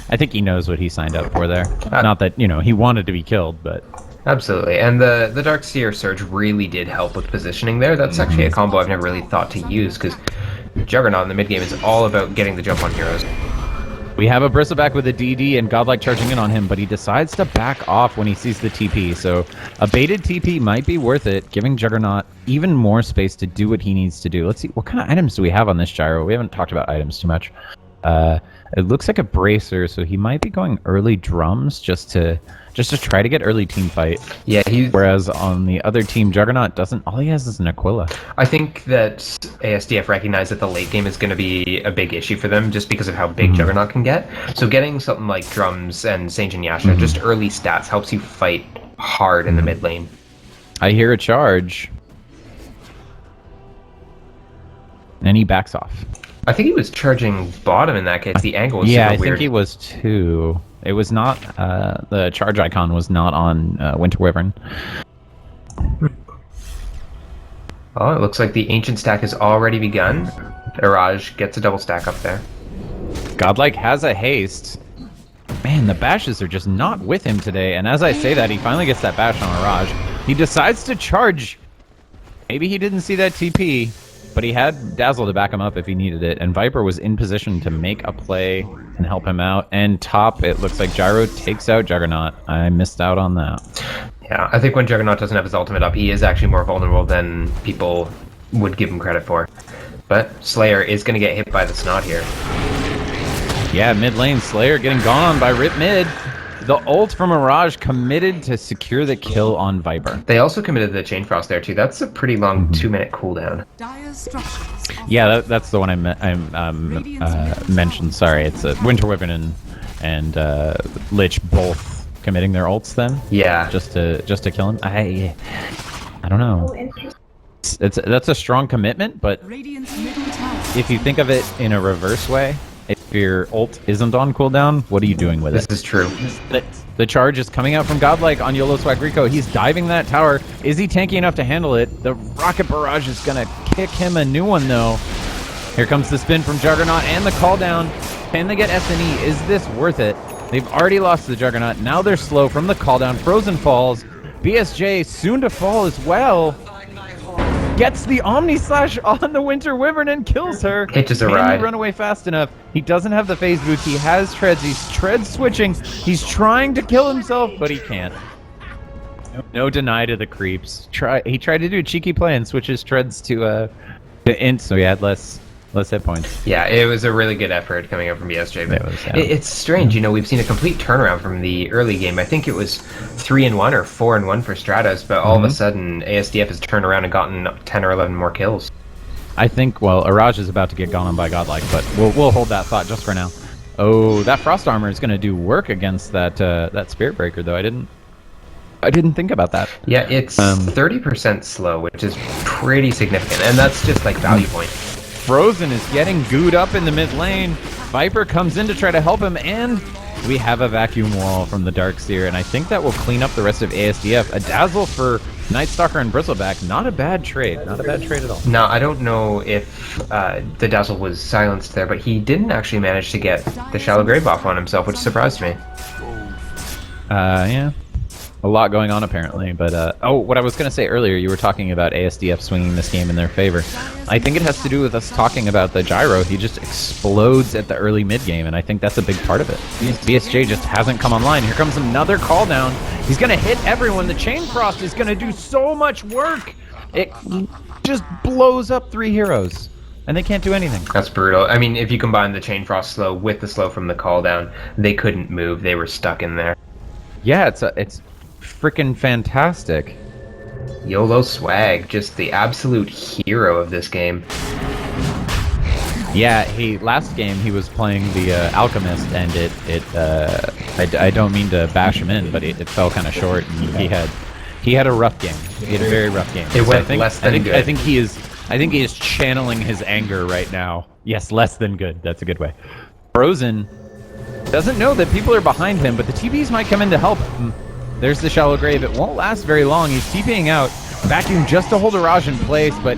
I think he knows what he signed up for there. Not that, you know, he wanted to be killed, but... Absolutely, and the Darkseer Surge really did help with positioning there. That's actually a combo I've never really thought to use, because Juggernaut in the mid game is all about getting the jump on heroes. We have a Bristleback with a DD and Godlike charging in on him, but he decides to back off when he sees the TP. So a baited TP might be worth it, giving Juggernaut even more space to do what he needs to do. Let's see, what kind of items do we have on this Gyro? We haven't talked about items too much. It looks like a Bracer, so he might be going early drums just to try to get early team fight. Yeah, whereas on the other team, Juggernaut doesn't. All he has is an Aquila. I think that ASDF recognized that the late game is going to be a big issue for them just because of how big Juggernaut can get. So getting something like drums and Sage and Yasha, just early stats, helps you fight hard in the mid lane. I hear a charge, and he backs off. I think he was charging bottom in that case. The angle was yeah, super weird. I think he was too. It was not, the charge icon was not on Winter Wyvern. Oh, it looks like the Ancient stack has already begun. Iraj gets a double stack up there. Godlike has a haste. Man, the bashes are just not with him today, and as I say that, he finally gets that bash on Iraj. He decides to charge. Maybe he didn't see that TP, but he had Dazzle to back him up if he needed it, and Viper was in position to make a play and help him out. And top, it looks like Gyro takes out Juggernaut. I missed out on that. Yeah, I think when Juggernaut doesn't have his ultimate up, he is actually more vulnerable than people would give him credit for. But Slayer is going to get hit by the Snot here. Yeah, mid lane, Slayer getting gone on by Rip mid. The ult from Mirage committed to secure the kill on Viper. They also committed the Chain Frost there too. That's a pretty long 2-minute cooldown. Yeah, that's the one I mentioned. Sorry, it's Winter Wyvern and Lich both committing their ults then. Yeah, just to kill him. I don't know. That's a strong commitment, but if you think of it in a reverse way, if your ult isn't on cooldown, what are you doing with it? This is true. The charge is coming out from Godlike on YOLO Swag Rico. He's diving that tower. Is he tanky enough to handle it? The Rocket Barrage is going to kick him a new one, though. Here comes the spin from Juggernaut and the call down. Can they get SNE? Is this worth it? They've already lost the Juggernaut. Now they're slow from the call down. Frozen falls. BSJ soon to fall as well. gets the Omni Slash on the Winter Wyvern and kills her. Hitches a Can ride. he run away fast enough? He doesn't have the phase boots. He has treads. He's tread switching. He's trying to kill himself, but he can't. No deny to the creeps. He tried to do a cheeky play and switch his treads to int, so he had less hit points. Yeah, it was a really good effort coming up from BSJ. But it's strange, you know, we've seen a complete turnaround from the early game. I think it was 3-1 or 4-1 for Stratos, but all of a sudden ASDF has turned around and gotten 10 or 11 more kills. I think, well, Araj is about to get gone on by Godlike, but we'll hold that thought just for now. Oh, that Frost Armor is going to do work against that Spirit Breaker, though. I didn't think about that. Yeah, it's 30% slow, which is pretty significant, and that's just like value point. Frozen is getting gooed up in the mid lane. Viper comes in to try to help him, and we have a vacuum wall from the Darkseer, and I think that will clean up the rest of ASDF. A Dazzle for Nightstalker and Bristleback. Not a bad trade. Not a bad trade at all. Now, I don't know if the Dazzle was silenced there, but he didn't actually manage to get the Shallow Grave off on himself, which surprised me. Yeah. A lot going on apparently, but oh, what I was going to say earlier, you were talking about ASDF swinging this game in their favor. I think it has to do with us talking about the gyro. He just explodes at the early mid game, and I think that's a big part of it. BSJ just hasn't come online. Here comes another call down. He's going to hit everyone. The Chain Frost is going to do so much work. It just blows up 3 heroes, and they can't do anything. That's brutal. I mean, if you combine the Chain Frost slow with the slow from the call down, they couldn't move. They were stuck in there. Yeah, it's freaking fantastic. YOLO Swag, just the absolute hero of this game. Yeah, last game he was playing the Alchemist, and I don't mean to bash him in, but it fell kind of short, and he had a rough game. He had a very rough game. It went less than good. I think he is channeling his anger right now. Yes, less than good. That's a good way. Frozen doesn't know that people are behind him, but the TBs might come in to help him. There's the Shallow Grave. It won't last very long. He's TPing out. Vacuum just to hold a Raj in place, but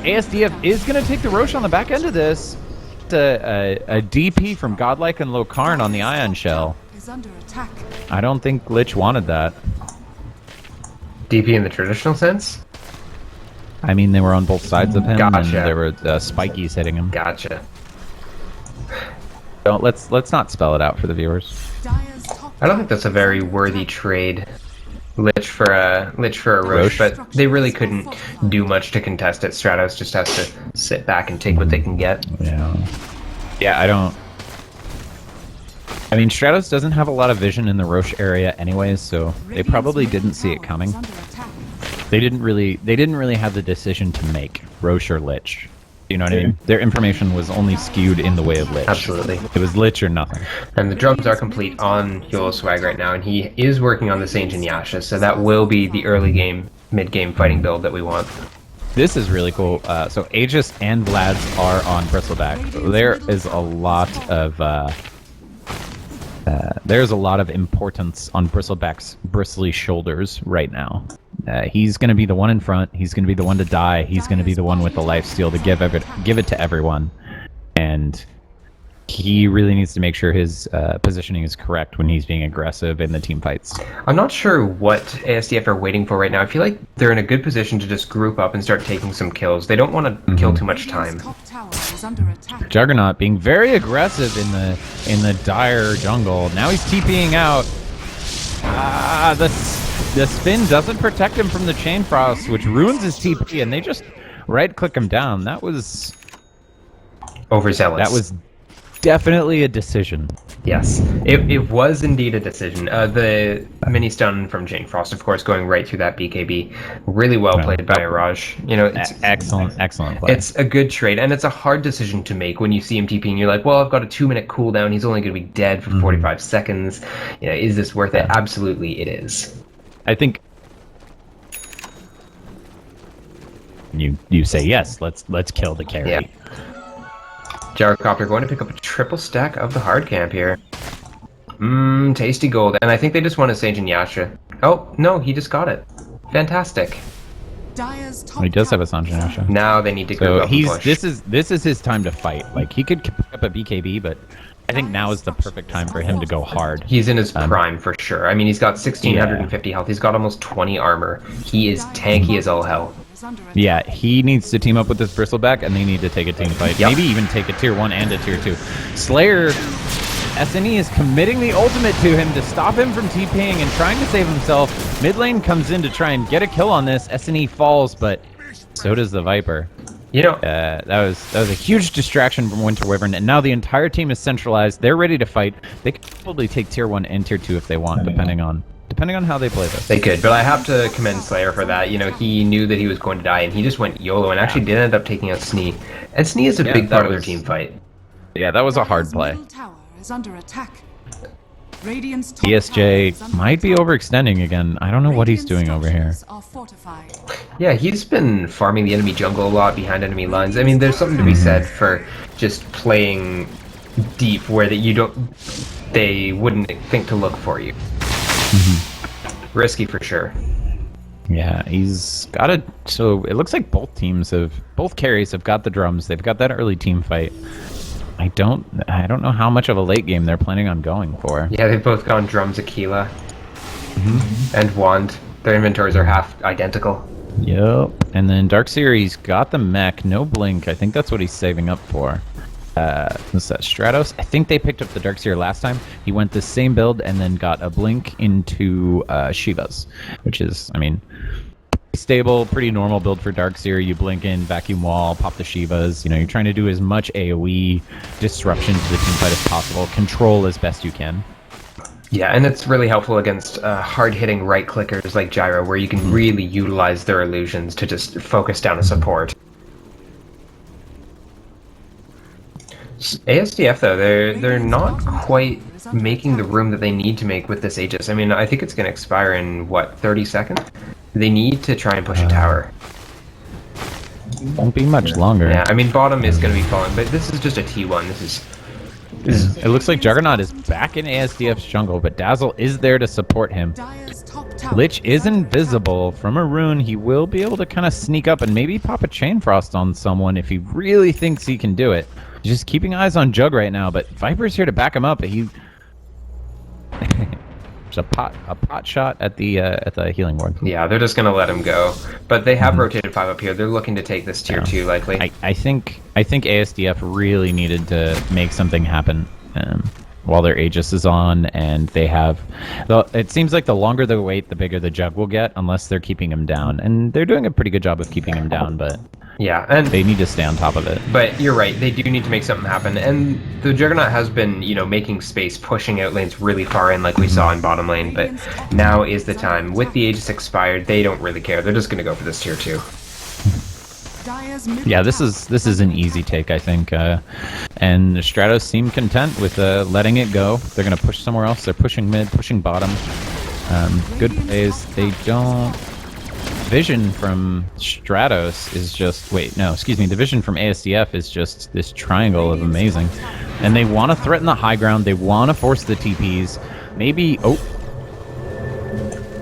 ASDF is going to take the Roche on the back end of this. A DP from Godlike and Locarn on the Ion Shell. Is under attack. I don't think Lich wanted that. DP in the traditional sense? I mean, they were on both sides of him, Gotcha. and there were spikies hitting him. Gotcha. Let's not spell it out for the viewers. Dire's top I don't think that's a very worthy trade. Lich for a Roche, but they really couldn't do much to contest it. Stratos just has to sit back and take what they can get. Yeah, I mean, Stratos doesn't have a lot of vision in the Roche area anyways, so they probably didn't see it coming. They didn't really have the decision to make, Roche or Lich. You know what I mean? Their information was only skewed in the way of Lich. Absolutely. It was Lich or nothing. And the drums are complete on YOLO Swag right now, and he is working on the Sage and Yasha, so that will be the early game, mid-game fighting build that we want. This is really cool. So Aegis and Vlads are on Bristleback. So there is a lot of importance on Bristleback's bristly shoulders right now. He's going to be the one in front. He's going to be the one to die. He's going to be the one with the lifesteal to give it to everyone. And he really needs to make sure his positioning is correct when he's being aggressive in the team fights. I'm not sure what ASDF are waiting for right now. I feel like they're in a good position to just group up and start taking some kills. They don't want to kill too much time. top tower is under attack. Juggernaut being very aggressive in the dire jungle. Now he's TPing out. The spin doesn't protect him from the Chain Frost, which ruins his TP, and they just right-click him down. That was Overzealous. That was definitely a decision. Yes, it was indeed a decision. The mini stun from Chain Frost, of course, going right through that BKB. Really well played by Raj. You know, it's excellent play. It's a good trade, and it's a hard decision to make when you see him TP and you're like, well, I've got a 2-minute cooldown. He's only going to be dead for 45 seconds. You know, is this worth it? Absolutely, it is. I think you say yes. Let's kill the carry. Yeah. Gyrocopter going to pick up a triple stack of the hard camp here. Tasty gold. And I think they just want to Sage and Yasha. Oh, no, he just got it. Fantastic. Dire's top He does have a tower Sanjay Yasha. Now they need to go So up and push. this is his time to fight. Like, he could pick up a BKB, but I think now is the perfect time for him to go hard. He's in his prime for sure. I mean, he's got 1,650 health. He's got almost 20 armor. He is tanky as all hell. is is under attack. Yeah, he needs to team up with this Bristleback, and they need to take a team fight. Yep. Maybe even take a tier 1 and a tier 2. Slayer, SNE is committing the ultimate to him to stop him from TPing and trying to save himself. Mid lane comes in to try and get a kill on this. SNE falls, but so does the Viper. You know, That was a huge distraction from Winter Wyvern, and now the entire team is centralized. They're ready to fight. They could probably take tier 1 and tier 2 if they want, depending on how they play this. they could, but I have to commend Slayer for that. You know, he knew that he was going to die, and he just went YOLO and actually did end up taking out SNE. And SNE is a big part of their team fight. Yeah, that was a hard Dire's play. middle tower is under attack. Radiant's top tower ESJ is under might be attack. overextending again. I don't know what he's Radiant's doing over here. structures are fortified. Yeah, he's been farming the enemy jungle a lot behind enemy lines. I mean, there's something to be said for just playing deep where they wouldn't think to look for you. Risky for sure. Yeah, he's got it. So it looks like both carries have got the drums. They've got that early team fight. I don't know how much of a late game they're planning on going for. Yeah, they've both gone drums, Aquila, and Wand. Their inventories are half identical. Yep. And then Darkseer, he's got the mech, no blink. I think that's what he's saving up for. What's that? Stratos? I think they picked up the Darkseer last time. He went the same build and then got a blink into Shiva's, which is, I mean, stable, pretty normal build for Darkseer. You blink in, vacuum wall, pop the Shivas. You know, you're trying to do as much AoE disruption to the team fight as possible. Control as best you can. Yeah, and it's really helpful against hard-hitting right-clickers like Gyro, where you can really utilize their illusions to just focus down a support. ASDF, though, they're not quite making the room that they need to make with this Aegis. I mean, I think it's going to expire in, what, 30 seconds? They need to try and push a tower. Won't be much longer. Yeah, I mean, bottom is going to be falling, but this is just a T1. This is It looks like Juggernaut is back in ASDF's jungle, but Dazzle is there to support him. Dire's top tower Lich is under invisible. From a rune, he will be able to kind of sneak up and maybe pop a Chain Frost on someone if he really thinks he can do it. He's just keeping eyes on Jug right now, but Viper's here to back him up. There's a pot shot at the healing ward. Yeah, they're just gonna let him go. But they have rotated 5 up here. They're looking to take this tier 2 likely. I think ASDF really needed to make something happen while their Aegis is on, and they have. It seems like the longer they wait, the bigger the Jug will get, unless they're keeping him down, and they're doing a pretty good job of keeping him down, but. Yeah, and They need to stay on top of it. but you're right, they do need to make something happen. And the Juggernaut has been, you know, making space, pushing out lanes really far in like we saw in bottom lane, but now is the time. With the Aegis expired, they don't really care. They're just gonna go for this tier 2. Dire's middle Yeah, this tower is an easy take, I think. And the Stratos seem content with letting it go. They're going to push somewhere else. They're pushing mid, pushing bottom. Good plays. They don't... Vision from Stratos is just... Wait, no, excuse me. The vision from ASDF is just this triangle of amazing. And they want to threaten the high ground. They want to force the TPs. Maybe... Oh.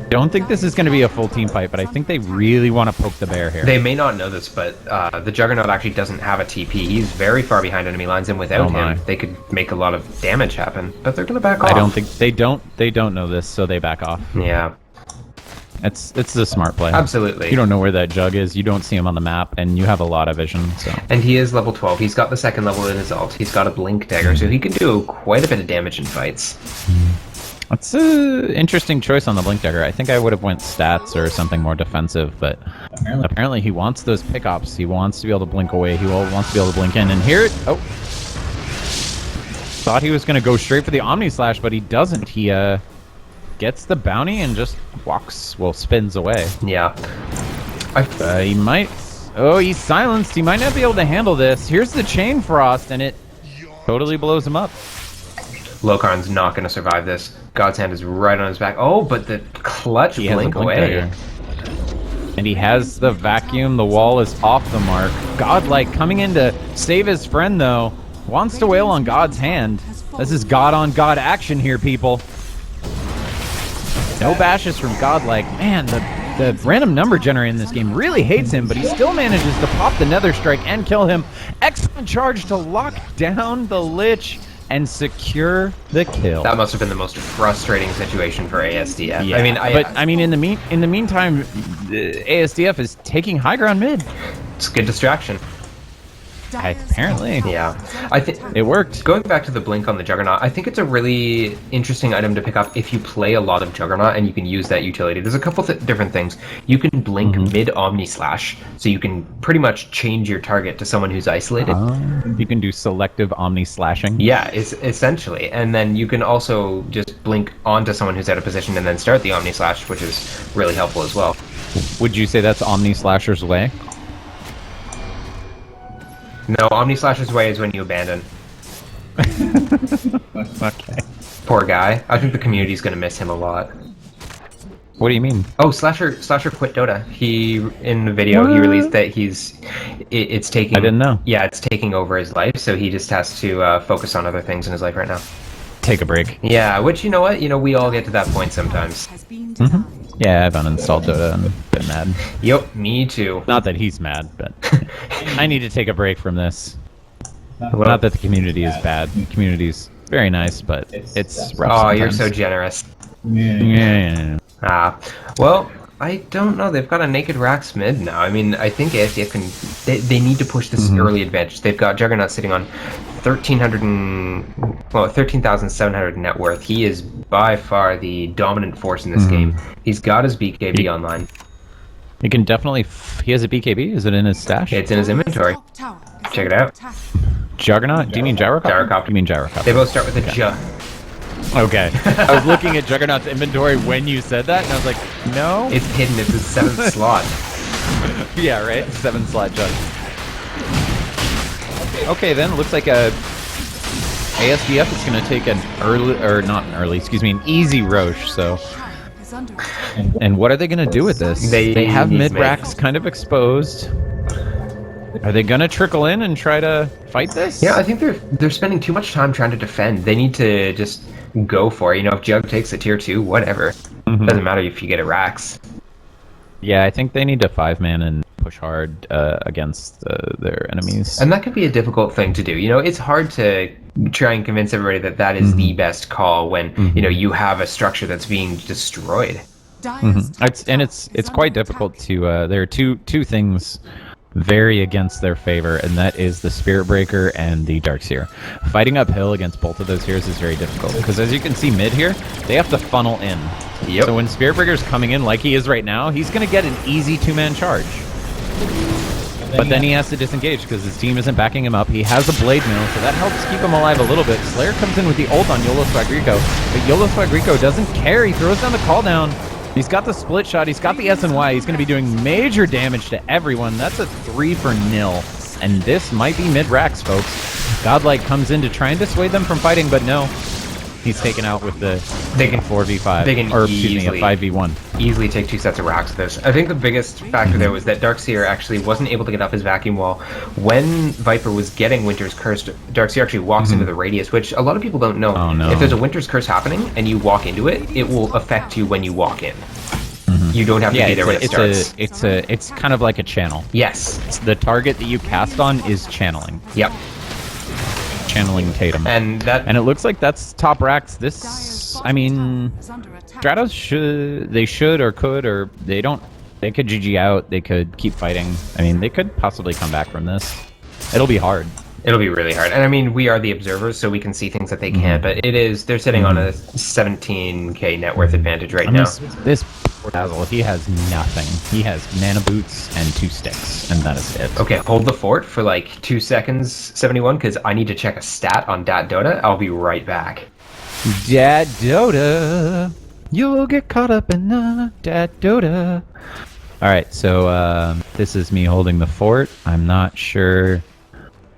Don't think this is going to be a full team fight, but I think they really want to poke the bear here. They may not know this, but the Juggernaut actually doesn't have a TP. He's very far behind enemy lines, and without him, they could make a lot of damage happen. But they're gonna back off. I don't think they don't know this, so they back off. Yeah, It's a smart play. absolutely. You don't know where that Jug is. You don't see him on the map, and you have a lot of vision. So And he is level 12. He's got the second level in his ult. He's got a blink dagger, so he can do quite a bit of damage in fights. that's an interesting choice on the blink dagger. I think I would have went stats or something more defensive, but apparently he wants those pickups. He wants to be able to blink away. He wants to be able to blink in. And here, thought he was going to go straight for the Omni Slash, but he doesn't. He gets the bounty and just spins away. Yeah. He might. Oh, he's silenced. He might not be able to handle this. Here's the Chain Frost, and it totally blows him up. Lokarn's not going to survive this. God's hand is right on his back. Oh, but the clutch He has a blink blink away. dagger. And he has the vacuum. The wall is off the mark. Godlike coming in to save his friend, though. Wants to wail on God's hand. This is God on God action here, people. No bashes from Godlike. Man, the random number generator in this game really hates him, but he still manages to pop the Nether Strike and kill him. Excellent charge to lock down the Lich. and secure the kill. That must have been the most frustrating situation for ASDF. Yeah, I mean, in the meantime, ASDF is taking high ground mid. It's a good distraction. Apparently, Yeah, I think it worked. Going back to the blink on the Juggernaut, I think it's a really interesting item to pick up if you play a lot of Juggernaut and you can use that utility. There's a couple different things. You can blink mid Omni Slash, so you can pretty much change your target to someone who's isolated. You can do selective Omni Slashing. Yeah, it's essentially. And then you can also just blink onto someone who's out of position and then start the Omni Slash, which is really helpful as well. Would you say that's Omni Slasher's way? No, Omni Slasher's way is when you abandon. Okay. Poor guy. I think the community's gonna miss him a lot. What do you mean? Oh, Slasher quit Dota. In the video he released that it's taking. I didn't know. Yeah, it's taking over his life, so he just has to focus on other things in his life right now. Take a break. Yeah, which you know what? We all get to that point sometimes. Yeah, I've uninstalled Dota and been mad. Yep, me too. Not that he's mad, but I need to take a break from this. Well, Not that the community is bad. The community's very nice, but it's rough. Oh, sometimes. you're so generous. Yeah. Well, I don't know. They've got a naked Rax mid now. I mean, I think ASDF can. They need to push this early advantage. They've got Juggernaut sitting on 13,700 net worth. He is by far the dominant force in this game. He's got his BKB online. He can definitely. He has a BKB. Is it in his stash? It's in his inventory. Check it out. Juggernaut? Do you mean Gyrocopter? Gyrocopter. You mean Gyrocopter? They both start with a J. Okay. I was looking at Juggernaut's inventory when you said that, and I was like, no. It's hidden. It's his 7th slot. Yeah, right. 7-slot Jug. Okay, then looks like ASDF is going to take an an easy Roche. So, and what are they going to do with this? They have mid racks kind of exposed. Are they going to trickle in and try to fight this? Yeah, I think they're spending too much time trying to defend. They need to just go for it. If Jug takes a tier 2, whatever. Doesn't matter if you get a Rax. Yeah, I think they need to 5-man and push hard against their enemies. And that could be a difficult thing to do. It's hard to try and convince everybody that is the best call when you have a structure that's being destroyed. It's quite difficult to. There are two things very against their favor, and that is the Spirit Breaker and the Darkseer. Fighting uphill against both of those heroes is very difficult because, as you can see mid here, they have to funnel in. Yep. So when Spirit Breaker's coming in like he is right now, he's going to get an easy 2-man charge. But then he has to disengage because his team isn't backing him up. He has a Blade Mill, so that helps keep him alive a little bit. Slayer comes in with the ult on YOLO Swagrico, but YOLO Swagrico doesn't care. He throws down the call down. He's got the split shot. He's got the SNY. He's going to be doing major damage to everyone. That's a 3-0. And this might be mid-racks, folks. Godlike comes in to try and dissuade them from fighting, but no. He's taken out with the 4v5. They can or, excuse me, a 5v1. Easily take 2 sets of racks with this. I think the biggest factor there was that Darkseer actually wasn't able to get up his vacuum wall. When Viper was getting Winter's Curse, Darkseer actually walks into the radius, which a lot of people don't know. Oh, no. If there's a Winter's Curse happening and you walk into it, it will affect you when you walk in. You don't have to be there when it starts. It's kind of like a channel. Yes. The target that you cast on is channeling. Yep. Channeling Tatum. And it looks like that's top racks. This, I mean, Stratos should or could, or they don't. They could GG out. They could keep fighting. I mean, they could possibly come back from this. It'll be hard. It'll be really hard. And I mean, we are the observers, so we can see things that they can't, but they're sitting on a 17k net worth advantage right now. This Dazzle, he has nothing. He has mana boots and 2 sticks, and that is it. Okay, hold the fort for like 2 seconds, 71, because I need to check a stat on Dat Dota. I'll be right back. Dat Dota, you'll get caught up in the Dat Dota. Alright, so this is me holding the fort. I'm not sure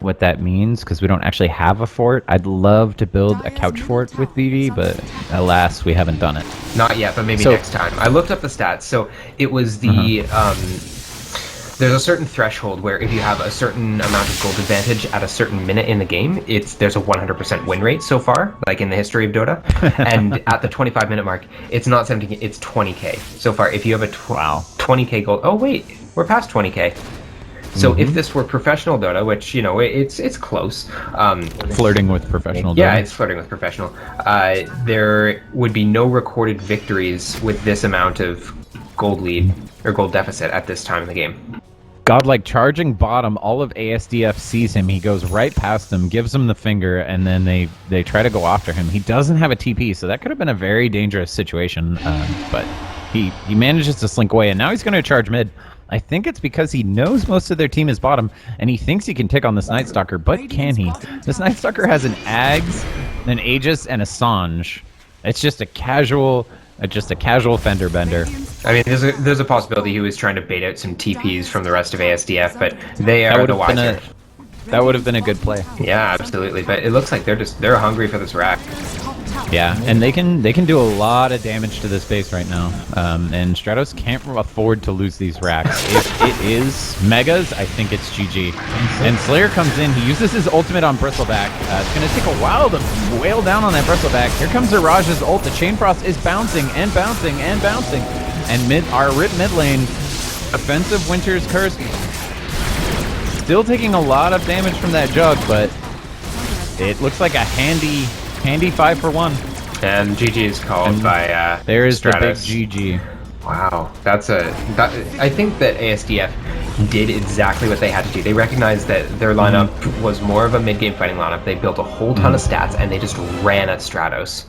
what that means because we don't actually have a fort. I'd love to build a couch fort with VV, but alas, we haven't done it. Not yet, but maybe next time. I looked up the stats, so it was the there's a certain threshold where if you have a certain amount of gold advantage at a certain minute in the game, there's a 100% win rate so far, like in the history of Dota. And at the 25-minute mark, it's not 17k, it's 20k so far. If you have a 20k gold, oh wait, we're past 20k. So if this were professional Dota, which it's close, Flirting with professional. yeah, Dota. it's flirting with professional. There would be no recorded victories with this amount of gold lead or gold deficit at this time in the game. Godlike charging bottom, all of ASDF sees him. He goes right past him, gives him the finger, and then they try to go after him. He doesn't have a TP, so that could have been a very dangerous situation. But he manages to slink away, and now he's going to charge mid. I think it's because he knows most of their team is bottom, and he thinks he can take on this Night Stalker, but can he? This Night Stalker has an Ags, an Aegis, and a Sange. It's just a casual fender bender. I mean, there's a possibility he was trying to bait out some TPs from the rest of ASDF, but they are the wiser. That would have been a good play. Yeah, absolutely. But it looks like they're hungry for this rack. Yeah, and they can do a lot of damage to this base right now. And Stratos can't afford to lose these racks. If it is Megas, I think it's GG. And Slayer comes in, he uses his ultimate on Bristleback. It's going to take a while to wail down on that Bristleback. Here comes Iraj's ult. The Chain Frost is bouncing and bouncing and bouncing. And our RIP mid lane, offensive Winter's Curse, still taking a lot of damage from that Jug, but it looks like a handy 5-for-1. And GG is called by there is Stratos. the big GG. Wow, I think that ASDF did exactly what they had to do. They recognized that their lineup was more of a mid-game fighting lineup. They built a whole ton of stats, and they just ran at Stratos.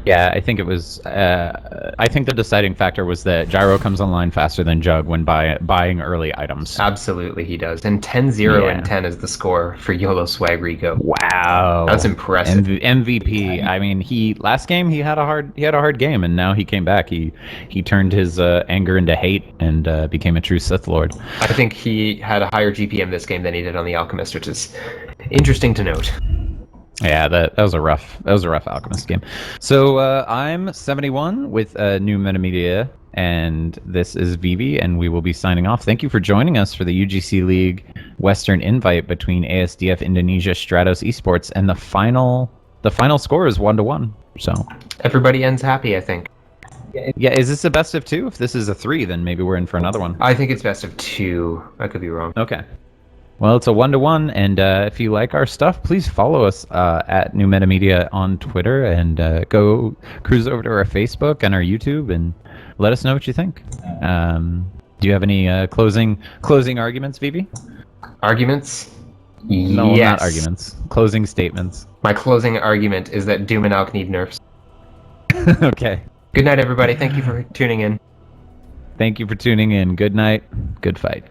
Yeah, I think it was. I think the deciding factor was that Gyro comes online faster than Jug when buying early items. Absolutely, he does. And 10-0 and 10 is the score for YOLO Swag Rico. Wow, that's impressive. MVP. I mean, last game he had a hard game, and now he came back. He turned his anger into hate and became a true Sith Lord. I think he had a higher GPM this game than he did on the Alchemist, which is interesting to note. Yeah, that was a rough Alchemist game. So I'm 71 with New Metamedia, and this is Vivi, and we will be signing off. Thank you for joining us for the UGC League Western Invite between ASDF Indonesia, Stratos eSports, and the final score is 1-1. So everybody ends happy, I think. Yeah, is this a best of 2? If this is a 3, then maybe we're in for another one. I think it's best of 2. I could be wrong. Okay. Well, it's a 1-1, and if you like our stuff, please follow us at New Metamedia on Twitter, and go cruise over to our Facebook and our YouTube, and let us know what you think. Do you have any closing arguments, Vivi? Arguments? No, yes. Not arguments. Closing statements. My closing argument is that Doom and Alk need nerfs. Okay. Good night, everybody. Thank you for tuning in. Thank you for tuning in. Good night. Good fight.